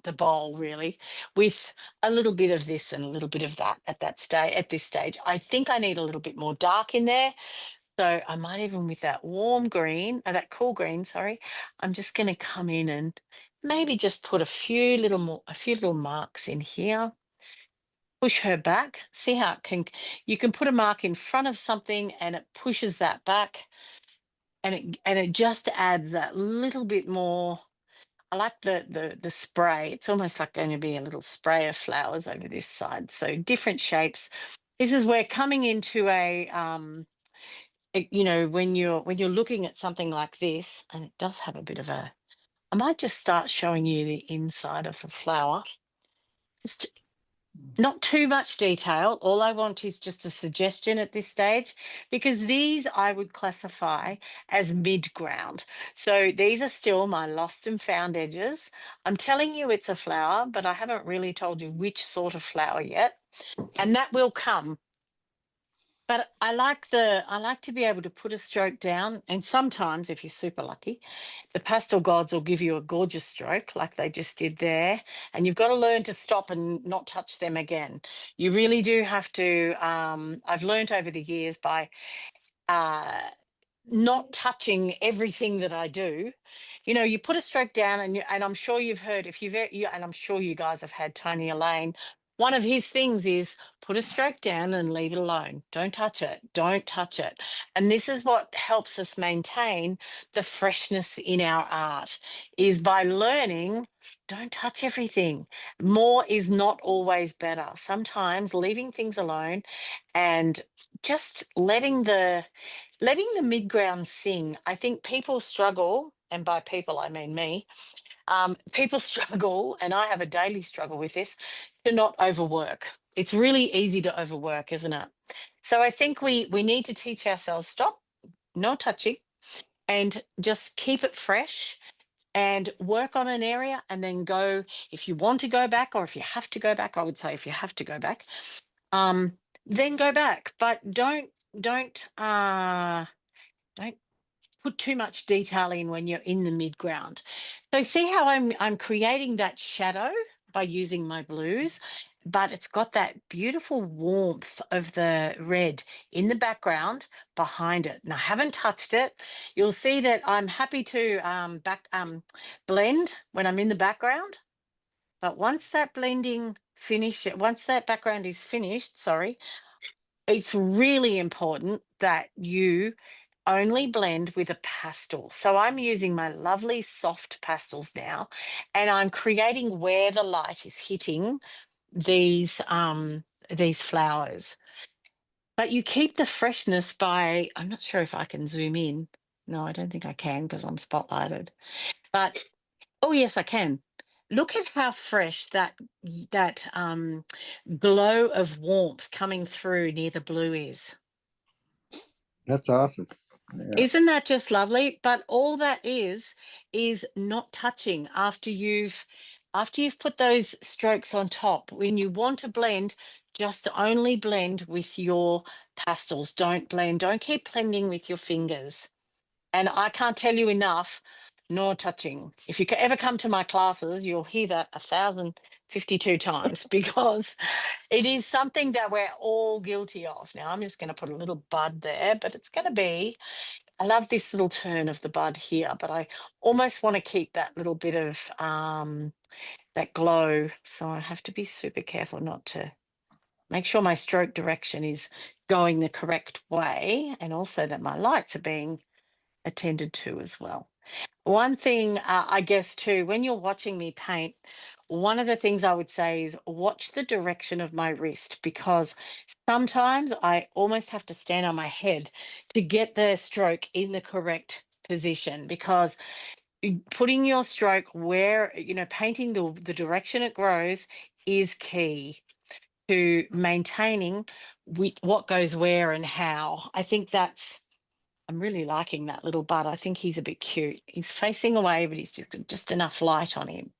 the bowl really with a little bit of this and a little bit of that at this stage. I think I need a little bit more dark in there. So I might even with that warm green, that cool green, sorry, I'm just going to come in and maybe just put a few little marks in here. Push her back. See how you can put a mark in front of something and it pushes that back, and it just adds that little bit more. I like the spray. It's almost like going to be a little spray of flowers over this side. So different shapes. This is where coming into when you're looking at something like this, and it does have a bit of a. I might just start showing you the inside of the flower. Just not too much detail. All I want is just a suggestion at this stage, because these I would classify as mid-ground. So these are still my lost and found edges. I'm telling you it's a flower, but I haven't really told you which sort of flower yet. And that will come. But I like to be able to put a stroke down, and sometimes if you're super lucky, the pastel gods will give you a gorgeous stroke like they just did there, and you've got to learn to stop and not touch them again. You really do have to. I've learned over the years by uh, not touching everything that I do. You put a stroke down, and I'm sure you've heard, if and I'm sure you guys have had Tony Elaine. One of his things is put a stroke down and leave it alone. Don't touch it. Don't touch it. And this is what helps us maintain the freshness in our art, is by learning, don't touch everything. More is not always better. Sometimes leaving things alone and just letting the mid-ground sing. I think people struggle, and by people I mean me. People struggle, and I have a daily struggle with this, to not overwork. It's really easy to overwork, isn't it? So I think we need to teach ourselves, stop, no touching, and just keep it fresh and work on an area, and then go. If you want to go back, or if you have to go back, I would say if you have to go back, um, then go back. But don't put too much detail in when you're in the mid-ground. So see how I'm creating that shadow by using my blues, but it's got that beautiful warmth of the red in the background behind it. And I haven't touched it. You'll see that I'm happy to blend when I'm in the background. But once that background is finished, sorry, it's really important that you only blend with a pastel. So I'm using my lovely soft pastels now, and I'm creating where the light is hitting these flowers. But you keep the freshness by, I'm not sure if I can zoom in. No, I don't think I can because I'm spotlighted. But oh yes, I can. Look at how fresh that glow of warmth coming through near the blue is. That's awesome. Yeah. Isn't that just lovely? But all that is not touching after you've put those strokes on top. When you want to blend, just only blend with your pastels. Don't keep blending with your fingers. And I can't tell you enough, nor touching. If you ever come to my classes, you'll hear that 1,052 times, because it is something that we're all guilty of. Now, I'm just going to put a little bud there, but it's going to be, I love this little turn of the bud here, but I almost want to keep that little bit of that glow. So I have to be super careful not to make sure my stroke direction is going the correct way, and also that my lights are being attended to as well. One thing, I guess, too, when you're watching me paint, one of the things I would say is watch the direction of my wrist, because sometimes I almost have to stand on my head to get the stroke in the correct position, because putting your stroke where, painting the direction it grows is key to maintaining what goes where and how. I think I'm really liking that little bud. I think he's a bit cute. He's facing away, but he's just enough light on him.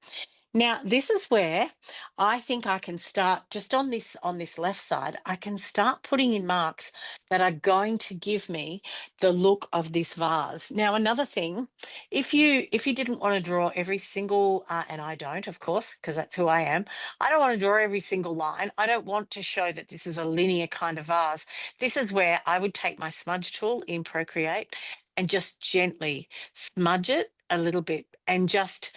Now, this is where I think I can start just on this left side. I can start putting in marks that are going to give me the look of this vase. Now, another thing, if you didn't want to draw every single, and I don't, of course, because that's who I am. I don't want to draw every single line. I don't want to show that this is a linear kind of vase. This is where I would take my smudge tool in Procreate and just gently smudge it a little bit and just,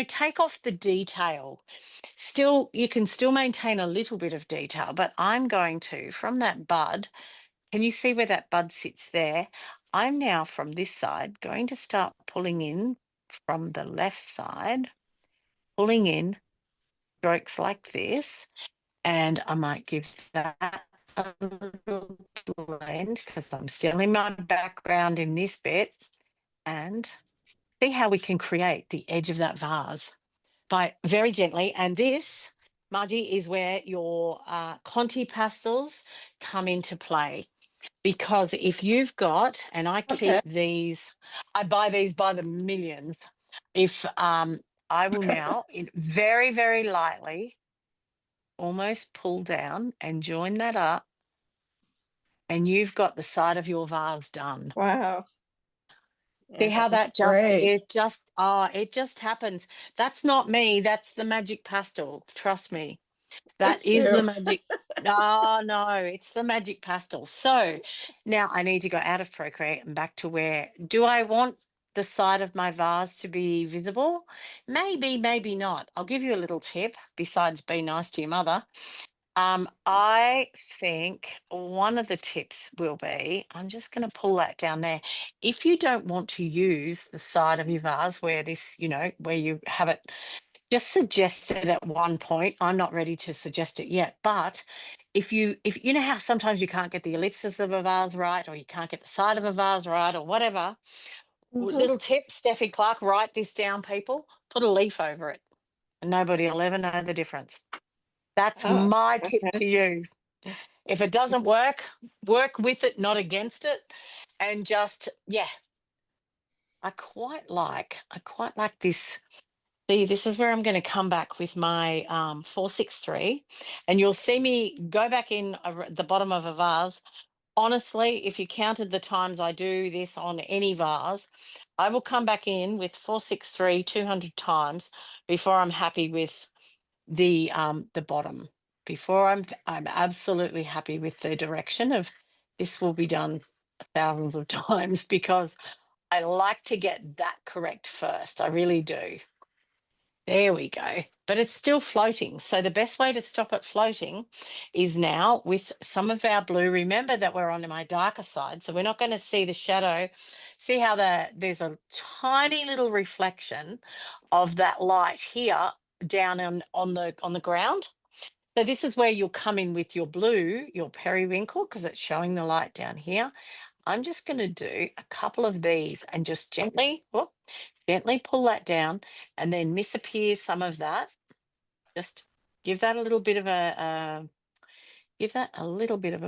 take off the detail. Still, you can still maintain a little bit of detail, but I'm going to, from that bud, can you see where that bud sits there? I'm now from this side going to start pulling in from the left side, pulling in strokes like this, and I might give that a little blend because I'm still in my background in this bit, and see how we can create the edge of that vase by very gently. And this, Margie, is where your Conti pastels come into play. Because if you've got, and I keep Okay. these, I buy these by the millions. If I will now, very, very lightly, almost pull down and join that up, and you've got the side of your vase done. Wow. See Yeah, how that's that great. it just happens. That's not me. That's the magic pastel. Trust me. That Thank is the you. magic. No, no, it's the magic pastel. So now I need to go out of Procreate and back to where do I want the side of my vase to be visible? Maybe, maybe not. I'll give you a little tip besides be nice to your mother. I think one of the tips will be, I'm just going to pull that down there. If you don't want to use the side of your vase where this, where you have it, just suggest it at one point. I'm not ready to suggest it yet, but if you know how sometimes you can't get the ellipsis of a vase right, or you can't get the side of a vase right, or whatever, Mhm. little tip, Stephie Clark, write this down, people. Put a leaf over it, and nobody will ever know the difference. That's Oh, my tip okay. to you. If it doesn't work, work with it, not against it. And just, yeah, I quite like this. See, this is where I'm going to come back with my 463. And you'll see me go back in the bottom of a vase. Honestly, if you counted the times I do this on any vase, I will come back in with 463 200 times before I'm happy with the bottom, before I'm absolutely happy with the direction of this. Will be done thousands of times because I like to get that correct first. I really do. There we go. But it's still floating. So the best way to stop it floating is now with some of our blue. Remember that we're on my darker side, so we're not going to see the shadow. See how there's a tiny little reflection of that light here down on the ground. So this is where you'll come in with your blue, your periwinkle, because it's showing the light down here. I'm just going to do a couple of these and just gently pull that down and then misappear some of that. Just give that a little bit of a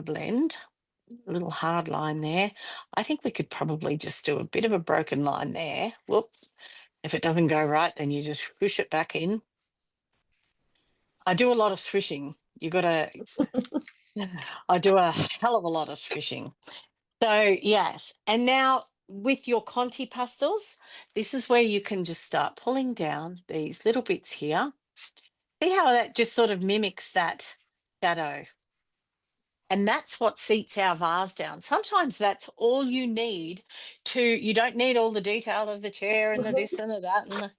blend, a little hard line there. I think we could probably just do a bit of a broken line there. Whoops. If it doesn't go right, then you just push it back in. I do a lot of swishing. I do a hell of a lot of swishing. So yes, and now with your Conti pastels, this is where you can just start pulling down these little bits here. See how that just sort of mimics that shadow. And that's what seats our vase down. Sometimes that's all you need you don't need all the detail of the chair and the this and the that and the.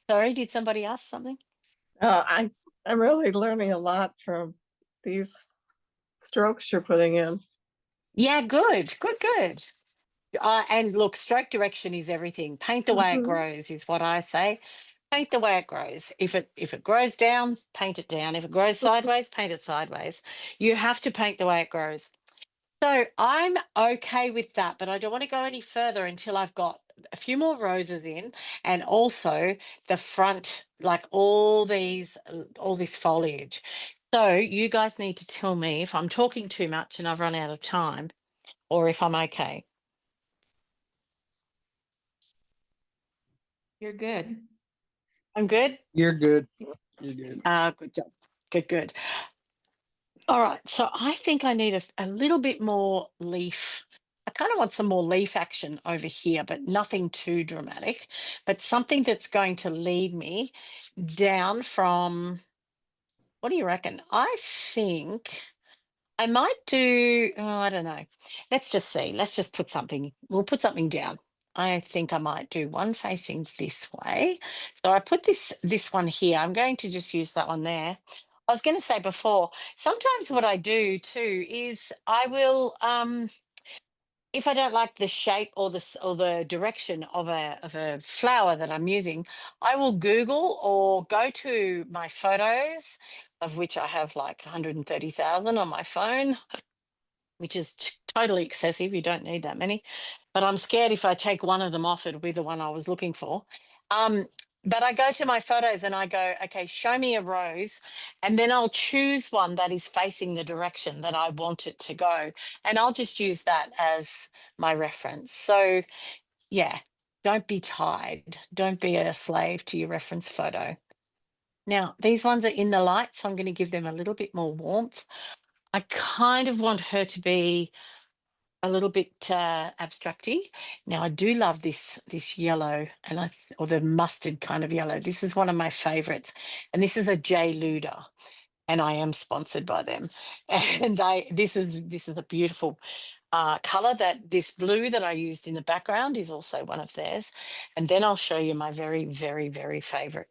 Sorry, did somebody ask something? I'm really learning a lot from these strokes you're putting in. Yeah, good. And look, stroke direction is everything. Paint the way it Mhm. grows is what I say. Paint the way it grows. If it grows down, paint it down. If it grows sideways, paint it sideways. You have to paint the way it grows. So I'm okay with that, but I don't want to go any further until I've got a few more roses in, and also the front, like all this foliage. So you guys need to tell me if I'm talking too much and I've run out of time, or if I'm okay. You're good. I'm good. You're good. You're good. Good job. Good. All right. So I think I need a little bit more leaf. I kind of want some more leaf action over here, but nothing too dramatic, but something that's going to lead me down from, what do you reckon? I think I might do, oh, I don't know. Let's just see. We'll put something down. I think I might do one facing this way. So I put this one here. I'm going to just use that one there. I was going to say before, sometimes what I do too is I will, if I don't like the shape or the direction of a flower that I'm using, I will Google or go to my photos, of which I have like 130,000 on my phone, which is totally excessive. You don't need that many. But I'm scared if I take one of them off, it'll be the one I was looking for. But I go to my photos and I go, okay, show me a rose. And then I'll choose one that is facing the direction that I want it to go. And I'll just use that as my reference. So, yeah, don't be tied. Don't be a slave to your reference photo. Now, these ones are in the light, so I'm going to give them a little bit more warmth. I kind of want her to be a little bit abstracty. Now I do love this yellow, and or the mustard kind of yellow. This is one of my favorites, and this is a J. Luda, and I am sponsored by them. And this is a beautiful color. That this blue that I used in the background is also one of theirs. And then I'll show you my very, very, very favorite,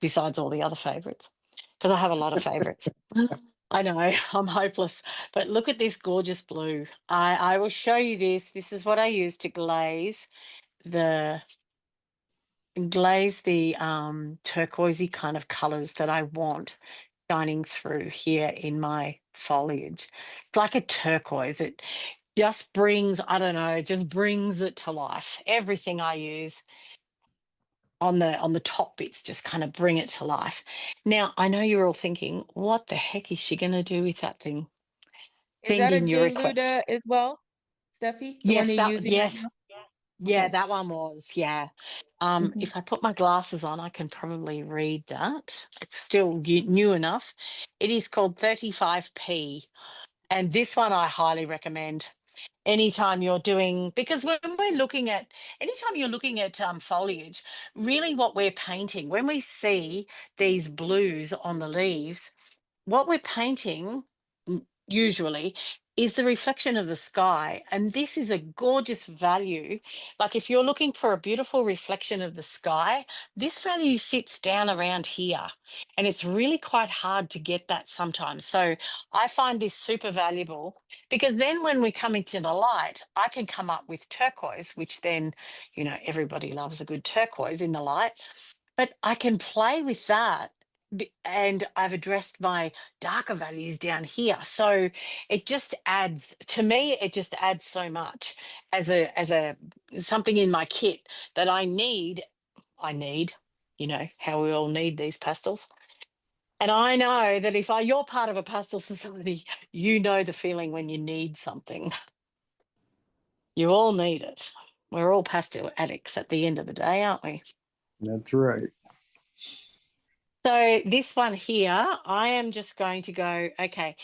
besides all the other favorites, because I have a lot of favorites. I know, I'm hopeless, but look at this gorgeous blue. I will show you this. This is what I use to the turquoisey kind of colors that I want shining through here in my foliage. It's like a turquoise. It just brings, I don't know, just brings it to life. Everything I use on the top bits just kind of bring it to life. Now, I know you're all thinking, what the heck is she going to do with that thing? Is Send that a in your J. Luda requests. as well, Steffi? The one Yes, you're using right now? yeah, Okay. that one was, yeah. Mhm. If I put my glasses on, I can probably read that. It's still new enough. It is called 35p. And this one I highly recommend anytime you're doing, because anytime you're looking at foliage, really what we're painting, when we see these blues on the leaves, what we're painting usually is the reflection of the sky. And this is a gorgeous value. Like if you're looking for a beautiful reflection of the sky, this value sits down around here. And it's really quite hard to get that sometimes. So I find this super valuable, because then when we come into the light, I can come up with turquoise, which then, everybody loves a good turquoise in the light. But I can play with that, and I've addressed my darker values down here. So it just adds, to me, it just adds so much as a something in my kit that I need. How we all need these pastels. And I know that if you're part of a pastel society, you know the feeling when you need something. You all need it. We're all pastel addicts at the end of the day, aren't we? That's right. So this one here, I am just going to go, okay,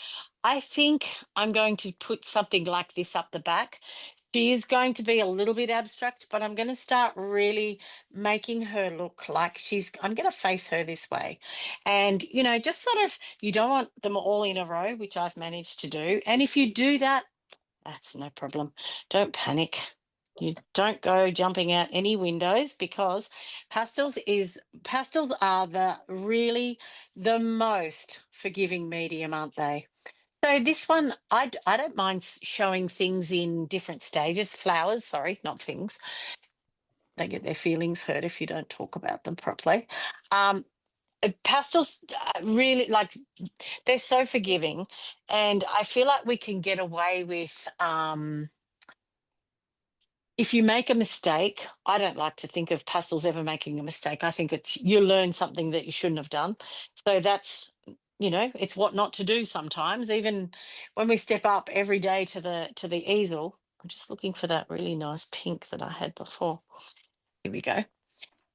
I think I'm going to put something like this up the back. She is going to be a little bit abstract, but I'm going to start really making her look like I'm going to face her this way. And, just sort of, you don't want them all in a row, which I've managed to do. And if you do that, that's no problem. Don't panic. You don't go jumping out any windows, because pastels are the most forgiving medium, aren't they? So this one, I don't mind showing things in different stages. Flowers, sorry, not things. They get their feelings hurt if you don't talk about them properly. Pastels really, like, they're so forgiving, and I feel like we can get away with if you make a mistake, I don't like to think of pastels ever making a mistake. I think it's you learn something that you shouldn't have done. So that's, it's what not to do sometimes. Even when we step up every day to the easel. I'm just looking for that really nice pink that I had before. Here we go.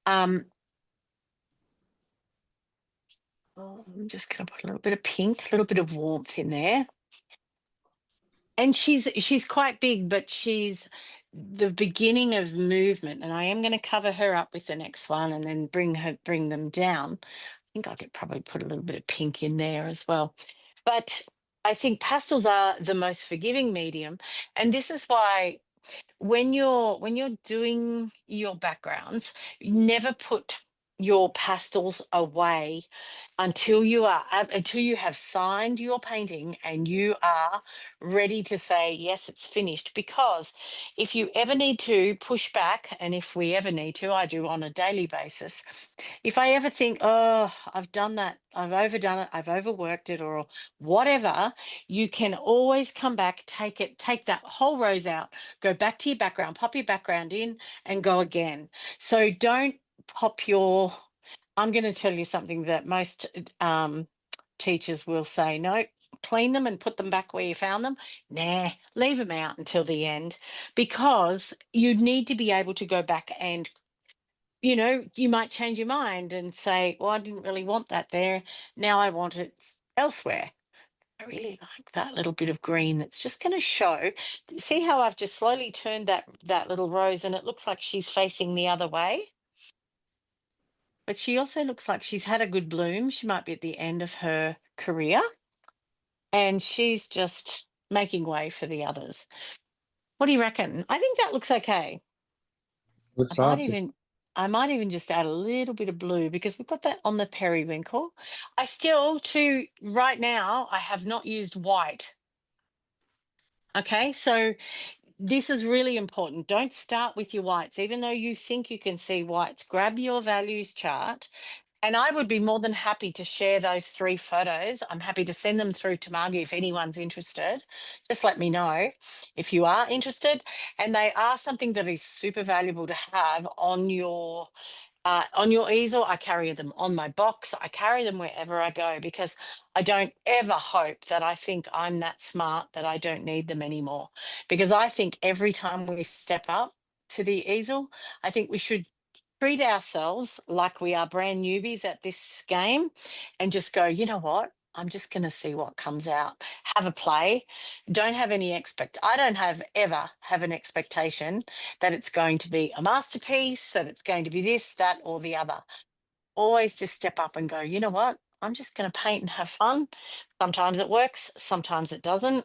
I'm just going to put a little bit of pink, a little bit of warmth in there. And she's quite big, but she's the beginning of movement. And I am going to cover her up with the next one and then bring them down. I think I could probably put a little bit of pink in there as well. But I think pastels are the most forgiving medium. And this is why when you're doing your backgrounds, never put your pastels away until until you have signed your painting and you are ready to say yes, it's finished. Because if you ever need to push back, and if we ever need to, I do on a daily basis, if I ever think, oh, I've done that, I've overdone it, I've overworked it, or whatever, you can always come back, take that whole rose out, go back to your background, pop your background in and go again. So don't pop your, I'm going to tell you something that most teachers will say, no, clean them and put them back where you found them. Nah, leave them out until the end, because you need to be able to go back and, you might change your mind and say, well, I didn't really want that there. Now I want it elsewhere. I really like that little bit of green that's just going to show. See how I've just slowly turned that little rose and it looks like she's facing the other way? But she also looks like she's had a good bloom. She might be at the end of her career and she's just making way for the others. What do you reckon? I think that looks okay. Looks I might awesome. even I might even just add a little bit of blue because we've got that on the periwinkle. I still, to right now, I have not used white. Okay, so this is really important. Don't start with your whites, even though you think you can see whites. Grab your values chart. And I would be more than happy to share those 3 photos. I'm happy to send them through to Margie if anyone's interested. Just let me know if you are interested. And they are something that is super valuable to have on your easel. I carry them on my box. I carry them wherever I go because I don't ever hope that I think I'm that smart that I don't need them anymore. Because I think every time we step up to the easel, I think we should treat ourselves like we are brand newbies at this game and just go, you know what? I'm just going to see what comes out. Have a play. Don't have any I don't ever have an expectation that it's going to be a masterpiece, that it's going to be this, that, or the other. Always just step up and go, you know what? I'm just going to paint and have fun. Sometimes it works, sometimes it doesn't.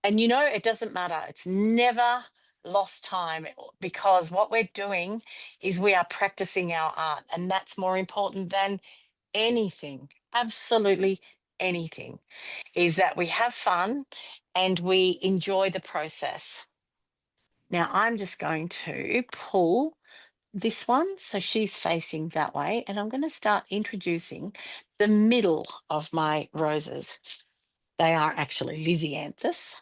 And it doesn't matter. It's never lost time because what we're doing is we are practicing our art, and that's more important than anything. Absolutely anything is that we have fun and we enjoy the process. Now I'm just going to pull this one so she's facing that way, and I'm going to start introducing the middle of my roses. They are actually Lysianthus.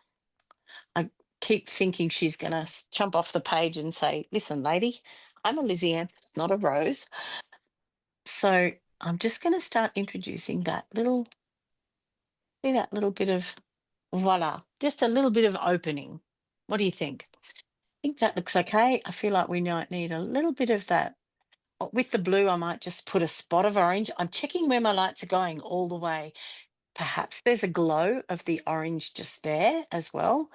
I keep thinking she's going to jump off the page and say, listen, lady, I'm a Lysianthus, not a rose. So I'm just going to start introducing see that little bit of, voila, just a little bit of opening. What do you think? I think that looks okay. I feel like we might need a little bit of that. With the blue, I might just put a spot of orange. I'm checking where my lights are going all the way. Perhaps there's a glow of the orange just there as well.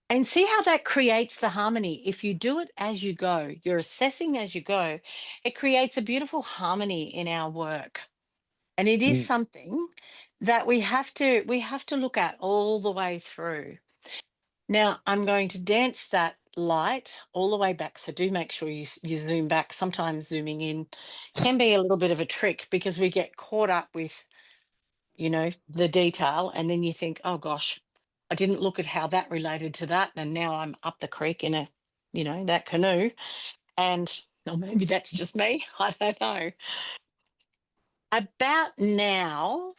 And see how that creates the harmony. If you do it as you go, you're assessing as you go, it creates a beautiful harmony in our work. And it is something that we have to look at all the way through. Now I'm going to dance that light all the way back. So do make sure you zoom back. Sometimes zooming in can be a little bit of a trick because we get caught up with, the detail. And then you think, oh gosh, I didn't look at how that related to that. And now I'm up the creek in that canoe. And, or maybe that's just me. I don't know. About now,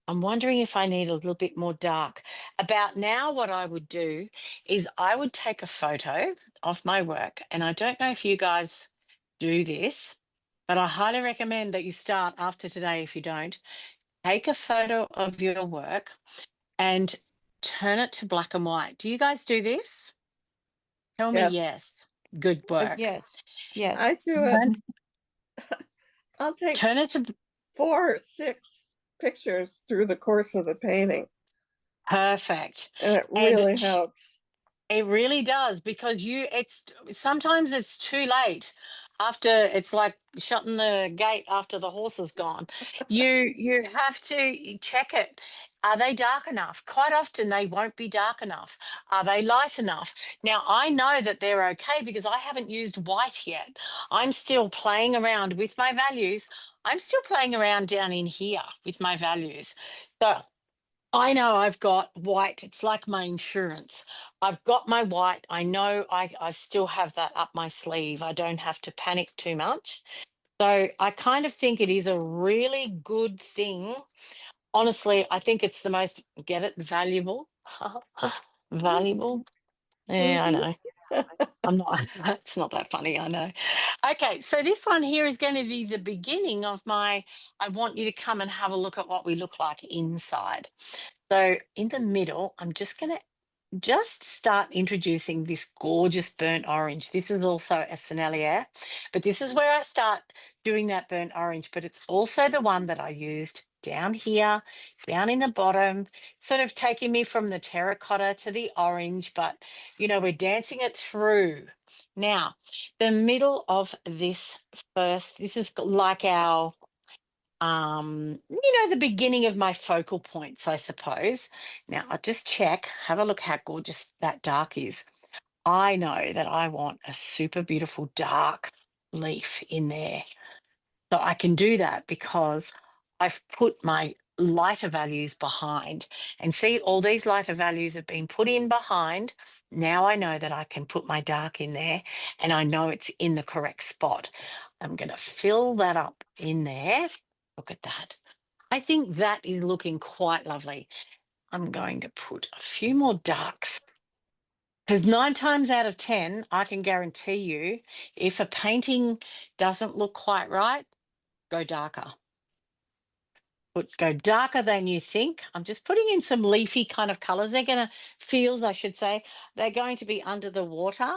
I'm wondering if I need a little bit more dark. About now, what I would do is I would take a photo of my work. And I don't know if you guys do this, but I highly recommend that you start after today if you don't. Take a photo of your work and turn it to black and white. Do you guys do this? Tell me Yes, yes. Good work. Yes, I yes. do it. Turn, I'll take turn it to 4 or 6 pictures through the course of the painting, perfect. and it And really helps. it really does because it's sometimes it's too late after it's like shutting the gate after the horse is gone. You have to check it. Are they dark enough? Quite often they won't be dark enough. Are they light enough? Now I know that they're okay because I haven't used white yet. I'm still playing around with my values. I'm still playing around down in here with my values. So I know I've got white. It's like my insurance. I've got my white. I know I still have that up my sleeve. I don't have to panic too much. So I kind of think it is a really good thing. Honestly, I think it's the most, get it, valuable. Valuable. Yeah, I Mhm. know. I'm not, it's not that funny, I know. Okay, so this one here is going to be the beginning of my, I want you to come and have a look at what we look like inside. So in the middle, I'm just going to just start introducing this gorgeous burnt orange. This is also a Sennelier, but this is where I start doing that burnt orange, but it's also the one that I used down here, down in the bottom, sort of taking me from the terracotta to the orange, but we're dancing it through. Now, the middle of this this is like our the beginning of my focal points, I suppose. Now I'll just check, have a look how gorgeous that dark is. I know that I want a super beautiful dark leaf in there. So I can do that because I've put my lighter values behind, and see, all these lighter values have been put in behind. Now I know that I can put my dark in there and I know it's in the correct spot. I'm going to fill that up in there. Look at that. I think that is looking quite lovely. I'm going to put a few more darks because 9 times out of 10, I can guarantee you, if a painting doesn't look quite right, go darker. Go darker than you think. I'm just putting in some leafy kind of colors. They're going to, feels, I should say, they're going to be under the water.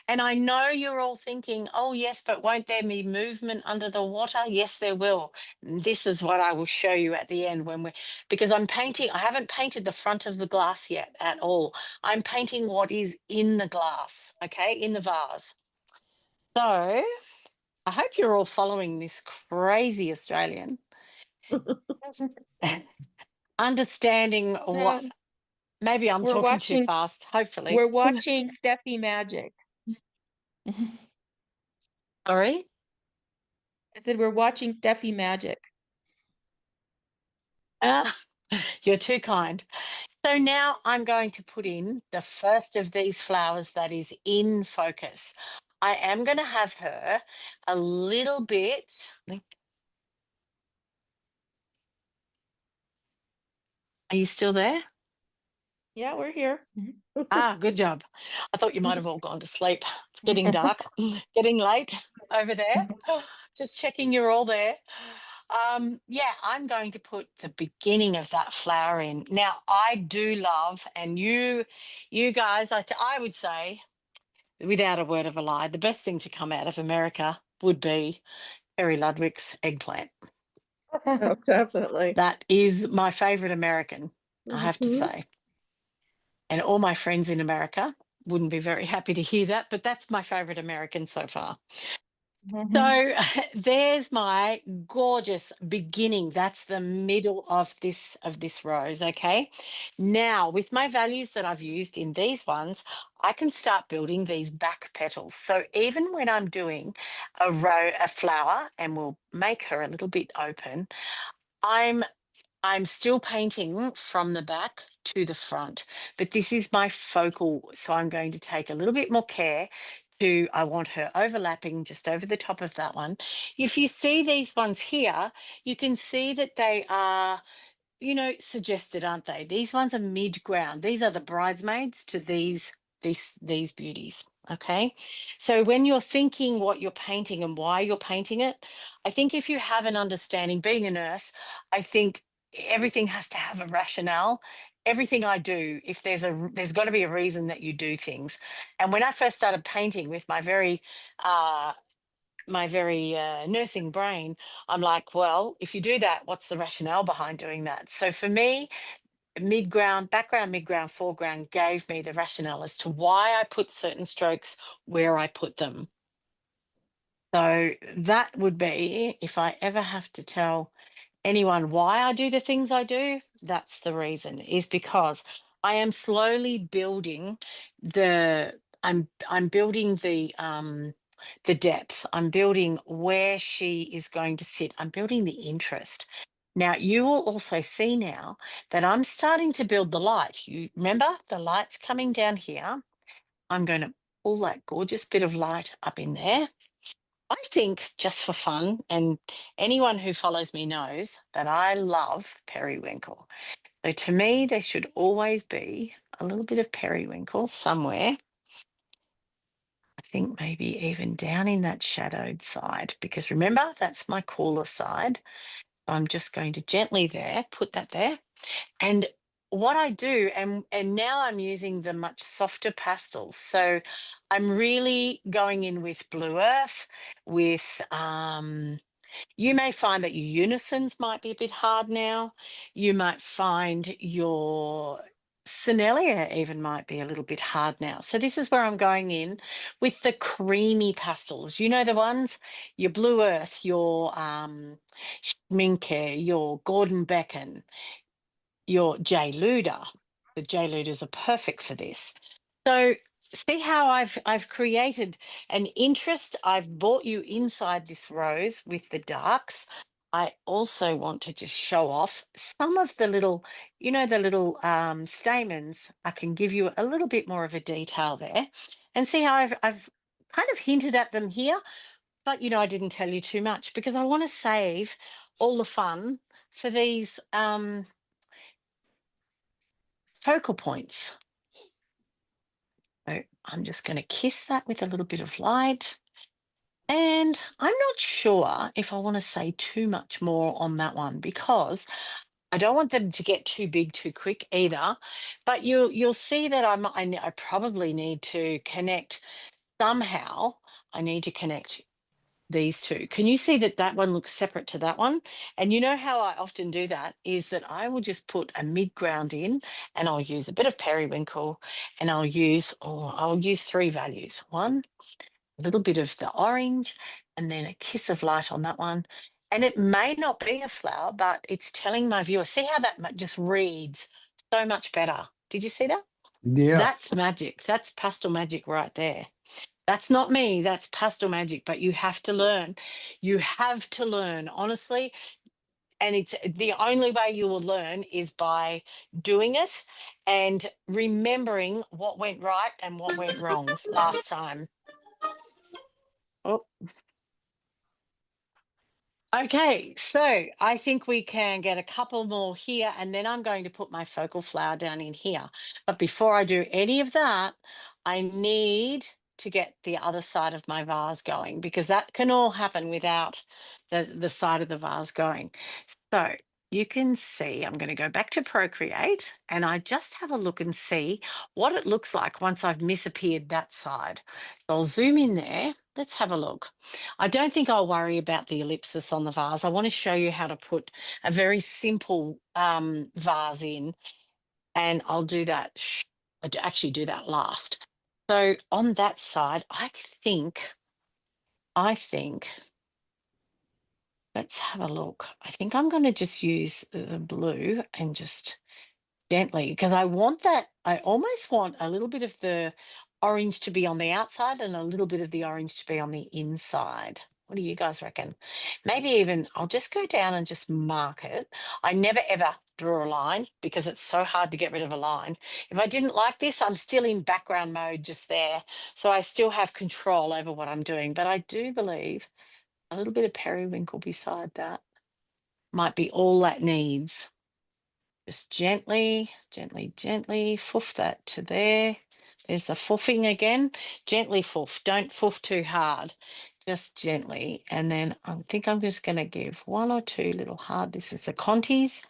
And I know you're all thinking, oh, yes, but won't there be movement under the water? Yes, there will. This is what I will show you at the end because I'm painting, I haven't painted the front of the glass yet at all. I'm painting what is in the glass, okay, in the vase. So I hope you're all following this crazy Australian. Understanding what, No, maybe I'm we're talking too watching, fast, hopefully. we're watching Stephie Magic. Sorry. I said we're watching Stephie Magic. Ah, you're too kind. So now I'm going to put in the first of these flowers that is in focus. I am going to have her a little bit. Are you still there? Yeah, we're here. Ah, good job. I thought you might have all gone to sleep. It's getting dark, getting late over there. Just checking you're all there. Yeah, I'm going to put the beginning of that flower in. Now, I do love, and you guys, I would say, without a word of a lie, the best thing to come out of America would be Terry Ludwig's eggplant. Oh, definitely. That is my favorite American, I have to Mhm. say. And all my friends in America wouldn't be very happy to hear that, but that's my favorite American so far. So there's my gorgeous beginning. That's the middle of this rose, okay? Now, with my values that I've used in these ones, I can start building these back petals. So even when I'm doing a flower, and we'll make her a little bit open, I'm still painting from the back to the front, but this is my focal. So I'm going to take a little bit more care I want her overlapping just over the top of that one. If you see these ones here, you can see that they are suggested, aren't they? These ones are mid-ground. These are the bridesmaids to these beauties. Okay. So when you're thinking what you're painting and why you're painting it, I think if you have an understanding, being a nurse, I think everything has to have a rationale. Everything I do, if there's got to be a reason that you do things. And when I first started painting with uh my very nursing brain, I'm like, well, if you do that, what's the rationale behind doing that? So for me, mid-ground, background, mid-ground, foreground gave me the rationale as to why I put certain strokes where I put them. So that would be, if I ever have to tell anyone why I do the things I do, that's the reason, is because I am slowly building I'm building the depth. I'm building where she is going to sit. I'm building the interest. Now you will also see now that I'm starting to build the light. You remember the light's coming down here. I'm going to pull that gorgeous bit of light up in there. I think just for fun, and anyone who follows me knows that I love periwinkle. So to me, there should always be a little bit of periwinkle somewhere. I think maybe even down in that shadowed side, because remember, that's my cooler side. I'm just going to gently put that there. And what I do, and now I'm using the much softer pastels. So I'm really going in with Blue Earth, with you may find that your unisons might be a bit hard now. You might find your Sennelier even might be a little bit hard now. So this is where I'm going in with the creamy pastels. You know the ones, your Blue Earth, your Schminke, your Gordon Becken, your J. Luder. The J. Luders are perfect for this. So see how I've created an interest. I've brought you inside this rose with the darks. I also want to just show off some of the little, the little stamens. I can give you a little bit more of a detail there, and see how I've kind of hinted at them here. But I didn't tell you too much because I want to save all the fun for these focal points. So I'm just going to kiss that with a little bit of light. And I'm not sure if I want to say too much more on that one because I don't want them to get too big too quick either. But you'll see that I probably need to connect somehow. I need to connect these two. Can you see that that one looks separate to that one? And you know how I often do that is that I will just put a mid-ground in and I'll use a bit of periwinkle and I'll use three values. One, a little bit of the orange and then a kiss of light on that one. And it may not be a flower, but it's telling my viewer, see how that just reads so much better. Did you see that? Yeah. That's magic. That's pastel magic right there. That's not me, that's pastel magic, but you have to learn. You have to learn, honestly. And it's the only way you will learn is by doing it and remembering what went right and what went wrong last time. Oh, okay, so I think we can get a couple more here and then I'm going to put my focal flower down in here. But before I do any of that, I need to get the other side of my vase going because that can all happen without the side of the vase going. So you can see, I'm going to go back to Procreate and I just have a look and see what it looks like once I've misappeared that side. So I'll zoom in there. Let's have a look. I don't think I'll worry about the ellipsis on the vase. I want to show you how to put a very simple vase in, and I'll do that. Actually do that last. So on that side, I think, let's have a look. I think I'm going to just use the blue and just gently, because I want that, I almost want a little bit of the orange to be on the outside and a little bit of the orange to be on the inside. What do you guys reckon? Maybe even I'll just go down and just mark it. I never ever draw a line because it's so hard to get rid of a line. If I didn't like this, I'm still in background mode just there. So I still have control over what I'm doing. But I do believe a little bit of periwinkle beside that might be all that needs. Just gently, gently, gently foof that to there. There's the foofing again. Gently foof. Don't foof too hard. Just gently. And then I think I'm just going to give one or two little hard. This is the Contis.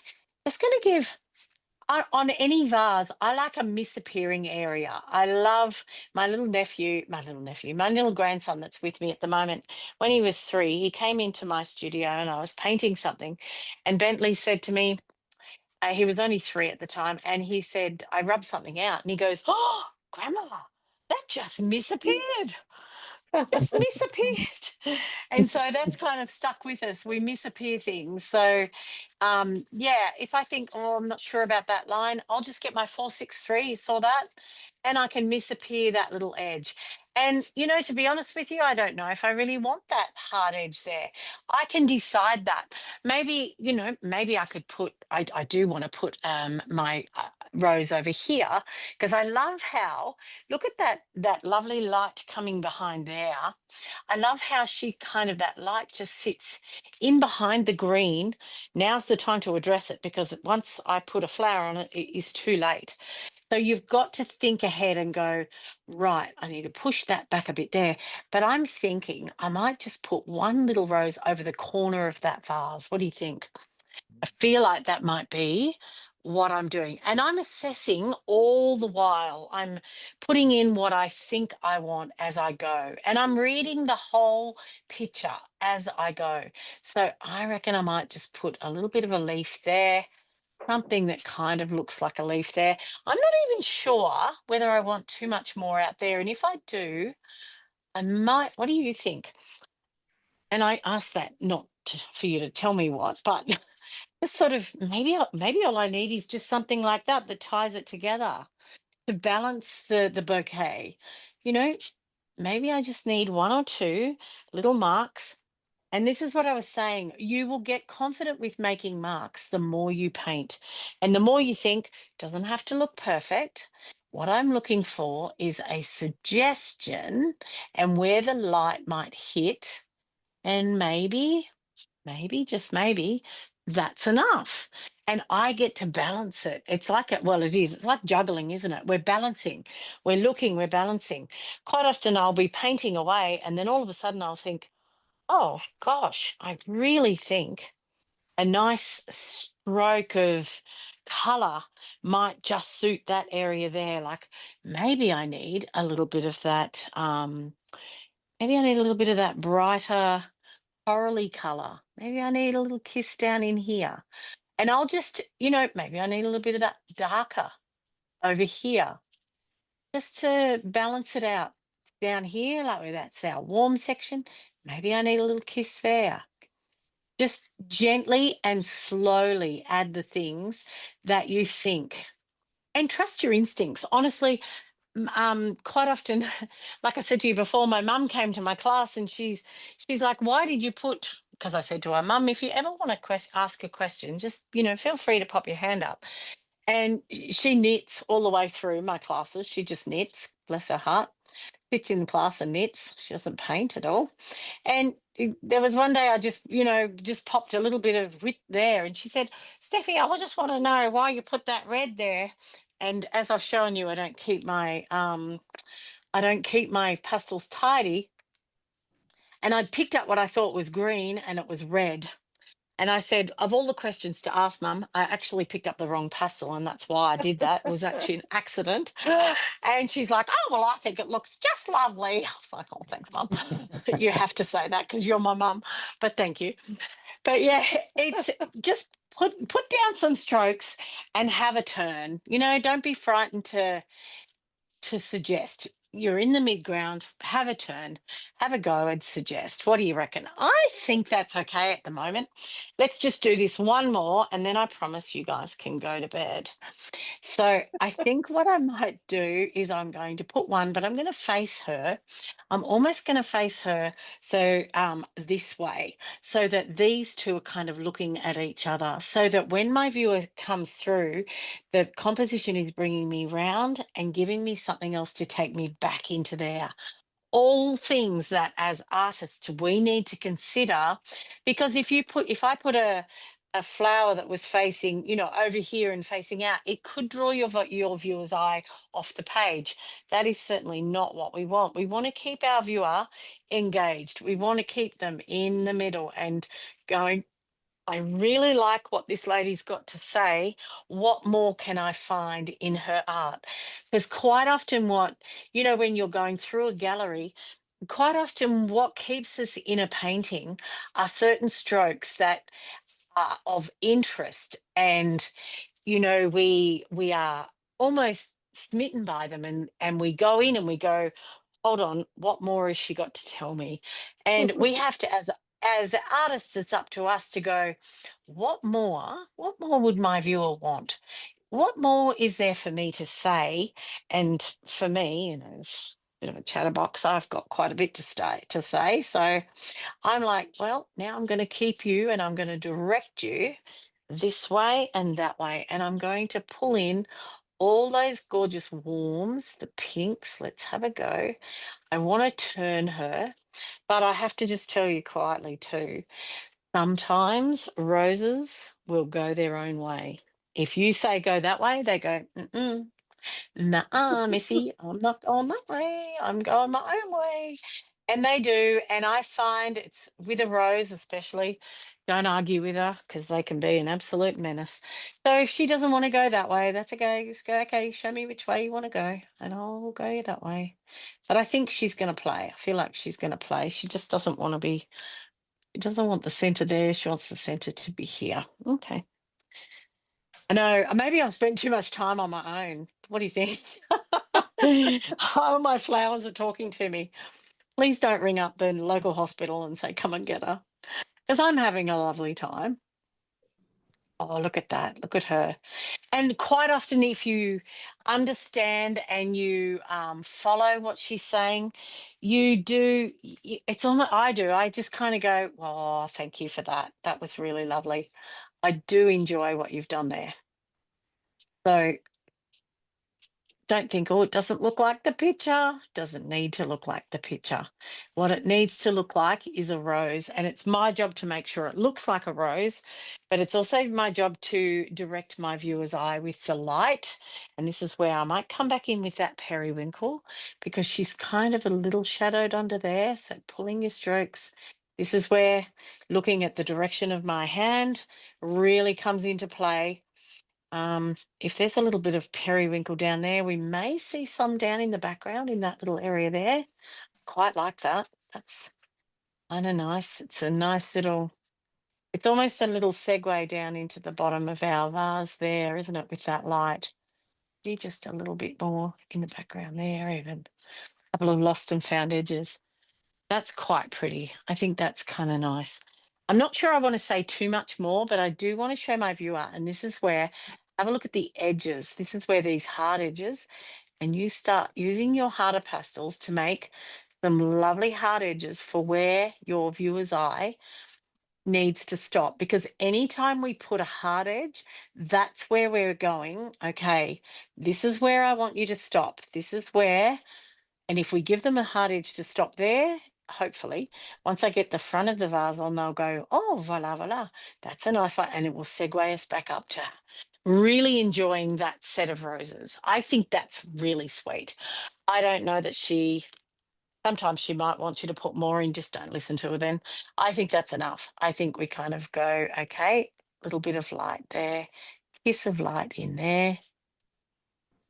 Just going to give on any vase, I like a misappearing area. I love my little grandson that's with me at the moment. When he was 3, he came into my studio and I was painting something. And Bentley said to me, he was only 3 at the time, and he said, I rubbed something out, and he goes, "Oh, Grandma, that just misappeared. Just misappeared." And so that's kind of stuck with us. We misappear things. So yeah, if I think, oh, I'm not sure about that line, I'll just get my 463, saw that, and I can misappear that little edge. And to be honest with you, I don't know if I really want that hard edge there. I can decide that. Maybe, maybe I could put, I do want to put my rose over here, because I love how, look at that lovely light coming behind there. I love how she kind of, that light just sits in behind the green. Now's the time to address it, because once I put a flower on it, it is too late. So you've got to think ahead and go, right, I need to push that back a bit there. But I'm thinking I might just put one little rose over the corner of that vase. What do you think? I feel like that might be what I'm doing. And I'm assessing all the while. I'm putting in what I think I want as I go. And I'm reading the whole picture as I go. So I reckon I might just put a little bit of a leaf there, something that kind of looks like a leaf there. I'm not even sure whether I want too much more out there. And if I do, I might, what do you think? And I ask that not for you to tell me what, but just sort of maybe all I need is just something like that that ties it together to balance the bouquet. You know, maybe I just need one or two little marks. And this is what I was saying. You will get confident with making marks the more you paint. And the more you think, doesn't have to look perfect. What I'm looking for is a suggestion and where the light might hit. And maybe, just maybe, that's enough. And I get to balance it. It's like it, well, it is. It's like juggling, isn't it? We're balancing, we're looking, we're balancing. Quite often I'll be painting away, and then all of a sudden I'll think, oh gosh, I really think a nice stroke of color might just suit that area there. Like maybe I need a little bit of that, maybe I need a little bit of that brighter corally color. Maybe I need a little kiss down in here. And I'll just, maybe I need a little bit of that darker over here just to balance it out. Down here, like where that's our warm section, maybe I need a little kiss there. Just gently and slowly add the things that you think and trust your instincts. Honestly, quite often, like I said to you before, my mum came to my class and she's like, why did you put, because I said to her, Mum, if you ever want to ask a question, just, feel free to pop your hand up. And she knits all the way through my classes. She just knits, bless her heart, sits in class and knits. She doesn't paint at all. And there was one day I just, just popped a little bit of wit there. And she said, Steffi, I just want to know why you put that red there. And as I've shown you, I don't keep my pastels tidy. And I'd picked up what I thought was green and it was red. And I said, of all the questions to ask, Mum, I actually picked up the wrong pastel, and that's why I did that. It was actually an accident. And she's like, oh, well, I think it looks just lovely. I was like, oh, thanks, Mum. You have to say that because you're my mum, but thank you. But yeah, it's just put down some strokes and have a turn. Don't be frightened to suggest. You're in the mid ground, have a turn, have a go and suggest. What do you reckon? I think that's okay at the moment. Let's just do this one more and then I promise you guys can go to bed. So I think what I might do is I'm going to put one, but I'm going to face her. I'm almost going to face her so this way, so that these two are kind of looking at each other, so that when my viewer comes through, the composition is bringing me round and giving me something else to take me back into there. All things that as artists we need to consider, because if I put a flower that was facing, you know, over here and facing out, it could draw your viewer's eye off the page. That is certainly not what we want. We want to keep our viewer engaged. We want to keep them in the middle and going, I really like what this lady's got to say. What more can I find in her art? Because quite often, you know, when you're going through a gallery, quite often what keeps us in a painting are certain strokes that are of interest. And, you know, we are almost smitten by them, and we go in and we go, hold on, what more has she got to tell me? And we have to, as artists, it's up to us to go, what more would my viewer want? What more is there for me to say? And for me, you know, it's a bit of a chatterbox, I've got quite a bit to say. So I'm like, well, now I'm going to keep you and I'm going to direct you this way and that way. And I'm going to pull in all those gorgeous warms, the pinks. Let's have a go. I want to turn her, but I have to just tell you quietly too, sometimes roses will go their own way. If you say go that way, they go, mm-mm, nah, Missy, I'm not going that way. I'm going my own way. And they do. And I find it's with a rose, especially, don't argue with her because they can be an absolute menace. So if she doesn't want to go that way, that's okay. Just go, okay, show me which way you want to go, and I'll go that way. But I think she's going to play. I feel like she's going to play. She just doesn't want to be, she doesn't want the center there. She wants the center to be here. Okay. I know, maybe I've spent too much time on my own. What do you think? All my flowers are talking to me. Please don't ring up the local hospital and say, come and get her. Because I'm having a lovely time. Oh, look at that. Look at her. And quite often, if you understand and you follow what she's saying, you do. It's almost, I do. I just kind of go, oh, thank you for that. That was really lovely. I do enjoy what you've done there. So don't think, oh, it doesn't look like the picture. Doesn't need to look like the picture. What it needs to look like is a rose. And it's my job to make sure it looks like a rose, but it's also my job to direct my viewer's eye with the light. And this is where I might come back in with that periwinkle because she's kind of a little shadowed under there. So pulling your strokes. This is where looking at the direction of my hand really comes into play. If there's a little bit of periwinkle down there, we may see some down in the background in that little area there. Quite like that. That's kind of nice. It's a nice little, it's almost a little segue down into the bottom of our vase there, isn't it, with that light? Be just a little bit more in the background there, even a couple of lost and found edges. That's quite pretty. I think that's kind of nice. I'm not sure I want to say too much more, but I do want to show my viewer, and this is where, have a look at the edges. This is where these hard edges, and you start using your harder pastels to make some lovely hard edges for where your viewer's eye needs to stop. Because anytime we put a hard edge, that's where we're going, okay, this is where I want you to stop. This is where, and if we give them a hard edge to stop there, hopefully, once I get the front of the vase on, they'll go, oh, voila, voila, that's a nice one. And it will segue us back up to really enjoying that set of roses. I think that's really sweet. I don't know that sometimes she might want you to put more in, just don't listen to her then. I think that's enough. I think we kind of go, okay, little bit of light there, kiss of light in there.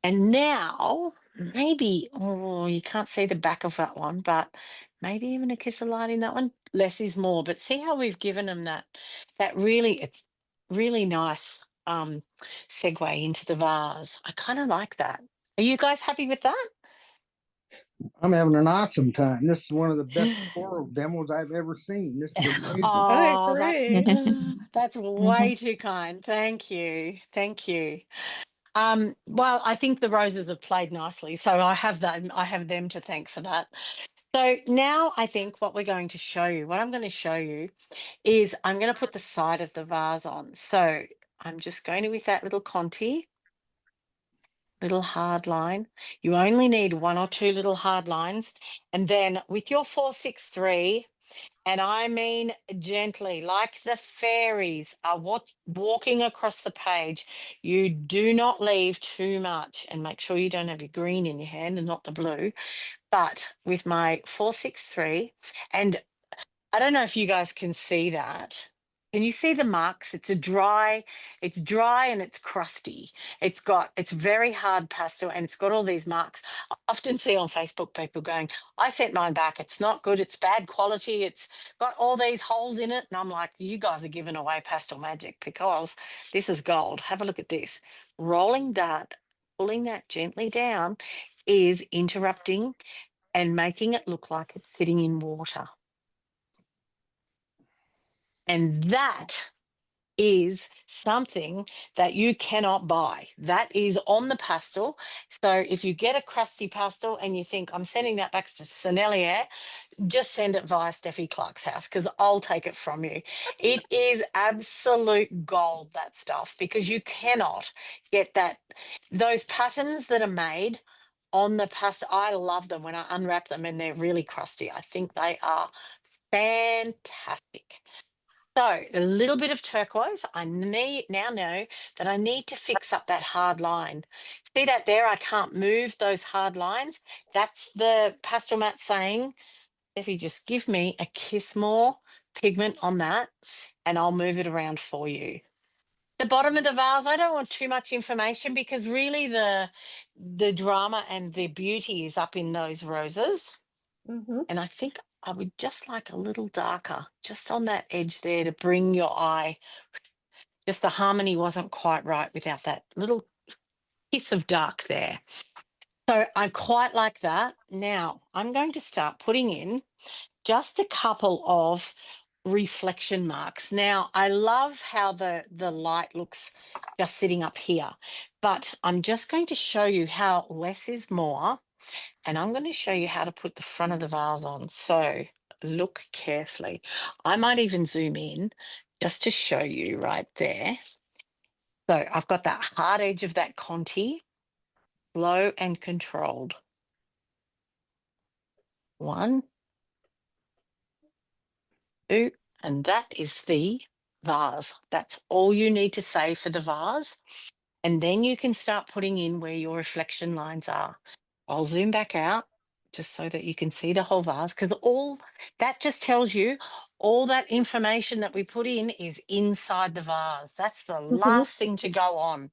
And now, maybe, oh, you can't see the back of that one, but maybe even a kiss of light in that one. Less is more. But see how we've given them that really, it's really nice segue into the vase. I kind of like that. Are you guys happy with that? I'm having an awesome time. This is one of the best floral demos I've ever seen. This is amazing. I Oh, agree. that's way too kind. Thank you. Thank you. Well, I think the roses have played nicely, so I have them to thank for that. So now I think what I'm going to show you is I'm going to put the side of the vase on. So I'm just going to, with that little Conti, little hard line. You only need one or two little hard lines. And then with your 463, And I mean gently, like the fairies are walking across the page. You do not leave too much, and make sure you don't have your green in your hand and not the blue. But with my 463, and I don't know if you guys can see that. Can you see the marks? It's dry and it's crusty. It's very hard pastel and it's got all these marks. I often see on Facebook people going, I sent mine back. It's not good. It's bad quality. It's got all these holes in it. And I'm like, you guys are giving away pastel magic because this is gold. Have a look at this. Rolling that, pulling that gently down is interrupting and making it look like it's sitting in water. And that is something that you cannot buy. That is on the pastel. So if you get a crusty pastel and you think, I'm sending that back to Sennelier, just send it via Stephie Clark's house because I'll take it from you. It is absolute gold, that stuff, because you cannot get those patterns that are made on the pastel. I love them when I unwrap them and they're really crusty. I think they are fantastic. So a little bit of turquoise. I now know that I need to fix up that hard line. See that there? I can't move those hard lines. That's the pastel mat saying, if you just give me a kiss more pigment on that and I'll move it around for you. The bottom of the vase, I don't want too much information because really the drama and the beauty is up in those roses. Mhm. And I think I would just like a little darker, just on that edge there to bring your eye. Just the harmony wasn't quite right without that little kiss of dark there. So I quite like that. Now I'm going to start putting in just a couple of reflection marks. Now I love how the light looks just sitting up here, but I'm just going to show you how less is more. And I'm going to show you how to put the front of the vase on. So look carefully. I might even zoom in just to show you right there. So I've got that hard edge of that Conti, slow and controlled. 1, 2, and that is the vase. That's all you need to say for the vase. And then you can start putting in where your reflection lines are. I'll zoom back out just so that you can see the whole vase, because all that just tells you all that information that we put in is inside the vase. That's the last thing to go on.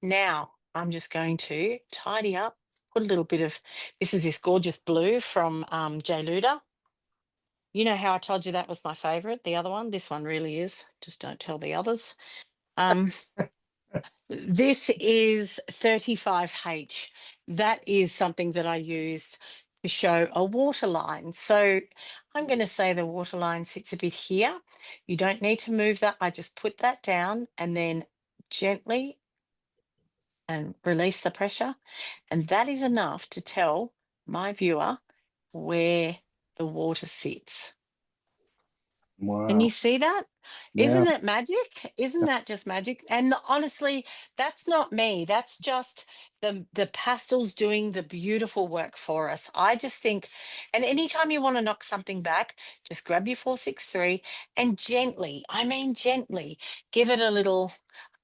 Now I'm just going to tidy up, put a little bit of, this is this gorgeous blue from J. Luda. You know how I told you that was my favorite, the other one? This one really is. Just don't tell the others. This is 35H. That is something that I use to show a water line. So I'm going to say the water line sits a bit here. You don't need to move that. I just put that down and then gently and release the pressure. And that is enough to tell my viewer where the water sits. Can you Wow. see that? Yeah. Isn't it magic? Isn't that just magic? And honestly, that's not me. That's just the pastels doing the beautiful work for us. I just think, and anytime you want to knock something back, just grab your 463 and gently, I mean gently, give it a little.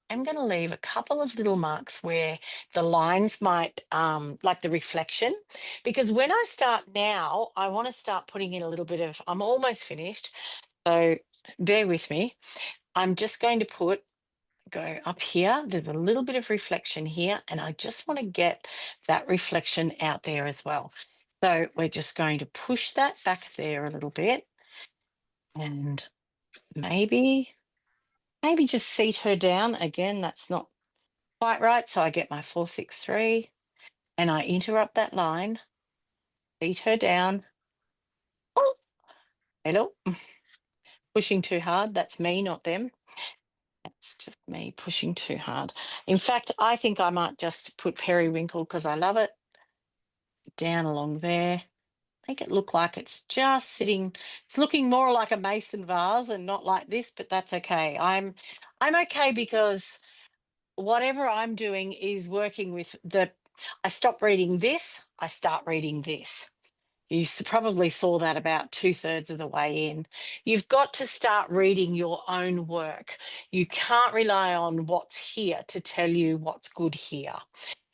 I'm going to leave a couple of little marks where the lines might, like the reflection, because when I start now, I want to start putting in a little bit of, I'm almost finished. So bear with me. I'm just going to go up here. There's a little bit of reflection here, and I just want to get that reflection out there as well. So we're just going to push that back there a little bit and maybe just seat her down. Again, that's not quite right. So I get my 463 and I interrupt that line, seat her down. Oh, hello. Pushing too hard. That's me, not them. It's just me pushing too hard. In fact, I think I might just put periwinkle because I love it down along there. Make it look like it's just sitting. It's looking more like a mason vase and not like this, but that's okay. I'm okay because whatever I'm doing is working with I stop reading this, I start reading this. You probably saw that about 2/3 of the way in. You've got to start reading your own work. You can't rely on what's here to tell you what's good here.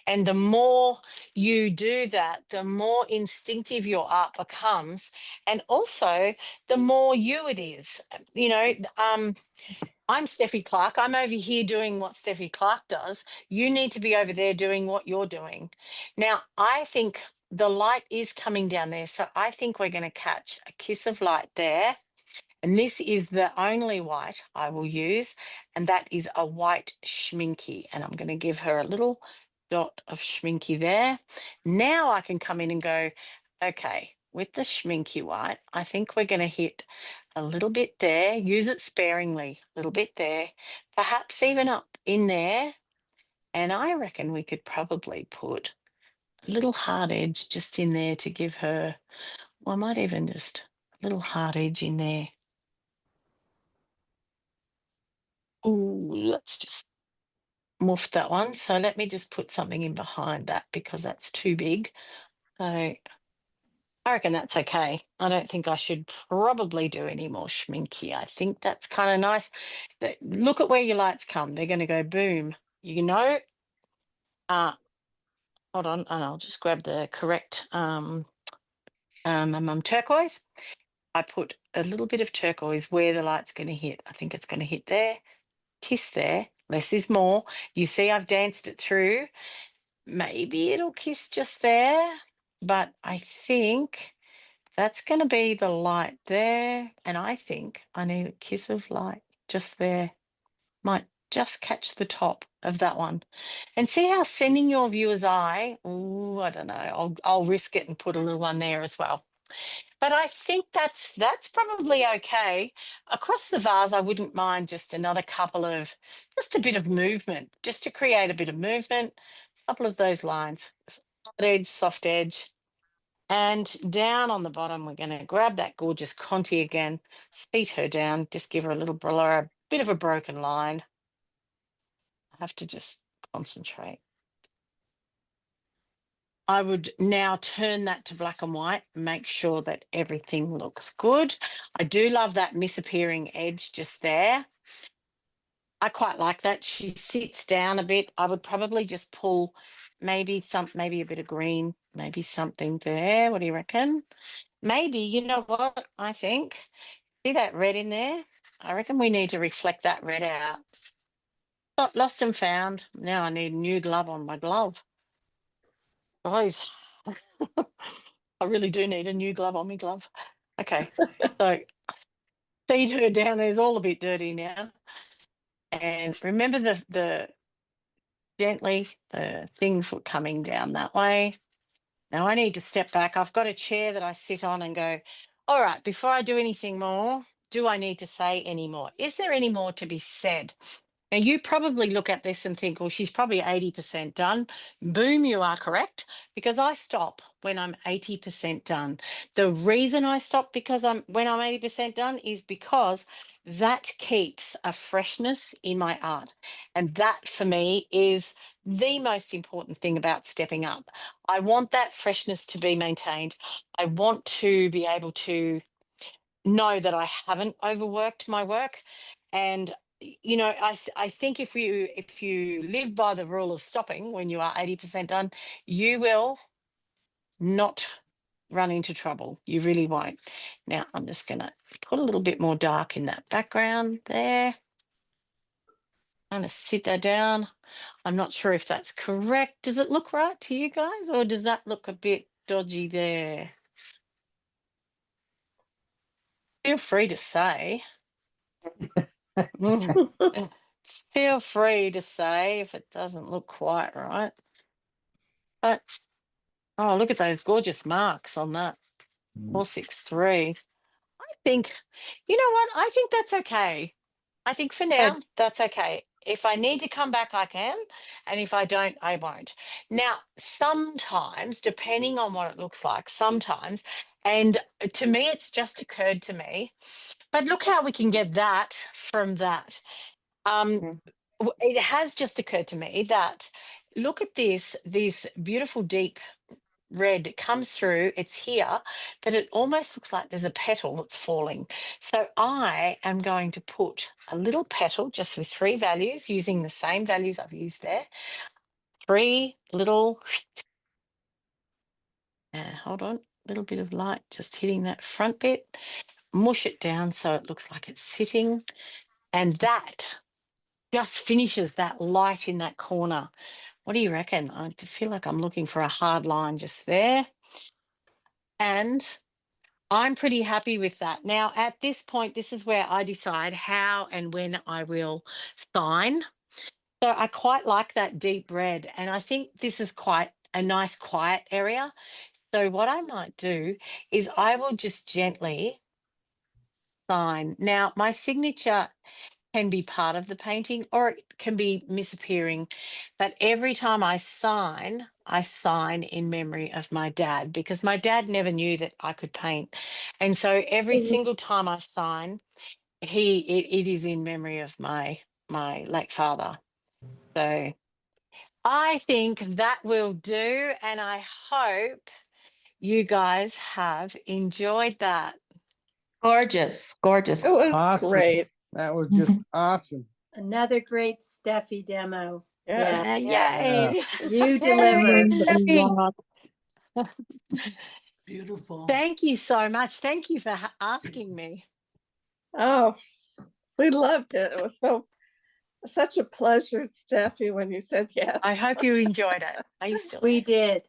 And the more you do that, the more instinctive your art becomes. And also, the more you it is. I'm Stephie Clark. I'm over here doing what Stephie Clark does. You need to be over there doing what you're doing. Now, I think the light is coming down there. So I think we're going to catch a kiss of light there. And this is the only white I will use. And that is a white schminky. And I'm going to give her a little dot of schminky there. Now I can come in and go, okay, with the schminky white, I think we're going to hit a little bit there, use it sparingly, a little bit there, perhaps even up in there. And I reckon we could probably put a little hard edge just in there to give her, well, I might even just a little hard edge in there. Oh, let's just morph that one. So let me just put something in behind that because that's too big. So I reckon that's okay. I don't think I should probably do any more schminky. I think that's kind of nice. But look at where your lights come. They're going to go boom. You know, hold on, and I'll just grab the correct turquoise. I put a little bit of turquoise where the light's going to hit. I think it's going to hit there, kiss there. Less is more. You see, I've danced it through. Maybe it'll kiss just there, but I think that's going to be the light there. And I think I need a kiss of light just there. Might just catch the top of that one. And see how sending your viewer's eye, oh, I don't know, I'll risk it and put a little one there as well. But I think that's probably okay. Across the vase, I wouldn't mind just another couple of, just a bit of movement, just to create a bit of movement, a couple of those lines, soft edge. And down on the bottom, we're going to grab that gorgeous Conti again, seat her down, just give her a little blur, a bit of a broken line. I have to just concentrate. I would now turn that to black and white, make sure that everything looks good. I do love that misappearing edge just there. I quite like that. She sits down a bit. I would probably just pull maybe a bit of green, maybe something there. What do you reckon? Maybe, you know what I think? See that red in there? I reckon we need to reflect that red out. Oh, lost and found. Now I need a new glove on my glove. Guys, I really do need a new glove on my glove. Okay, so feed her down. There's all a bit dirty now. And remember the gently, the things were coming down that way. Now I need to step back. I've got a chair that I sit on and go, all right, before I do anything more, do I need to say any more? Is there any more to be said? Now, you probably look at this and think, well, she's probably 80% done. Boom, you are correct, because I stop when I'm 80% done. The reason I stop when I'm 80% done is because that keeps a freshness in my art. And that for me is the most important thing about stepping up. I want that freshness to be maintained. I want to be able to know that I haven't overworked my work. And I think if you live by the rule of stopping when you are 80% done, you will not run into trouble. You really won't. Now I'm just going to put a little bit more dark in that background there. I'm going to sit that down. I'm not sure if that's correct. Does it look right to you guys, or does that look a bit dodgy there? Feel free to say. Feel free to say if it doesn't look quite right. But, oh, look at those gorgeous marks on that 463. I think, you know what? I think that's okay. I think for now, that's okay. If I need to come back, I can. And if I don't, I won't. Now, sometimes, depending on what it looks like, sometimes, and to me, it's just occurred to me, but look how we can get that from that. It has just occurred to me that look at this beautiful deep red comes through, it's here, but it almost looks like there's a petal that's falling. So I am going to put a little petal just with 3 values using the same values I've used there. 3 little, hold on, a little bit of light just hitting that front bit, mush it down so it looks like it's sitting. And that just finishes that light in that corner. What do you reckon? I feel like I'm looking for a hard line just there. And I'm pretty happy with that. Now, at this point, this is where I decide how and when I will sign. So I quite like that deep red. And I think this is quite a nice quiet area. So what I might do is I will just gently sign. Now, my signature can be part of the painting or it can be misappearing. But every time I sign in memory of my dad because my dad never knew that I could paint. And so every single time I sign, it is in memory of my late father. So I think that will do. And I hope you guys have enjoyed that. Gorgeous, gorgeous. It was Awesome. great. That was just awesome. Another great Steffi demo. Yeah. Yes. Yay. You delivered. Stephie. Beautiful. Thank you so much. Thank you for asking me. Oh, we loved it. It was such a pleasure, Steffi, when you said yes. I hope you enjoyed it. Are you still We there? did.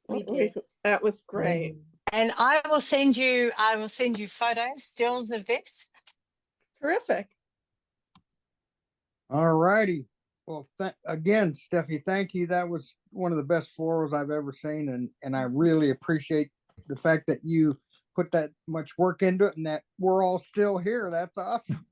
We did. That was great. And I will send you photos, stills of this. Terrific. All righty. Well, again, Stephie, thank you. That was one of the best florals I've ever seen. And I really appreciate the fact that you put that much work into it and that we're all still here. That's awesome.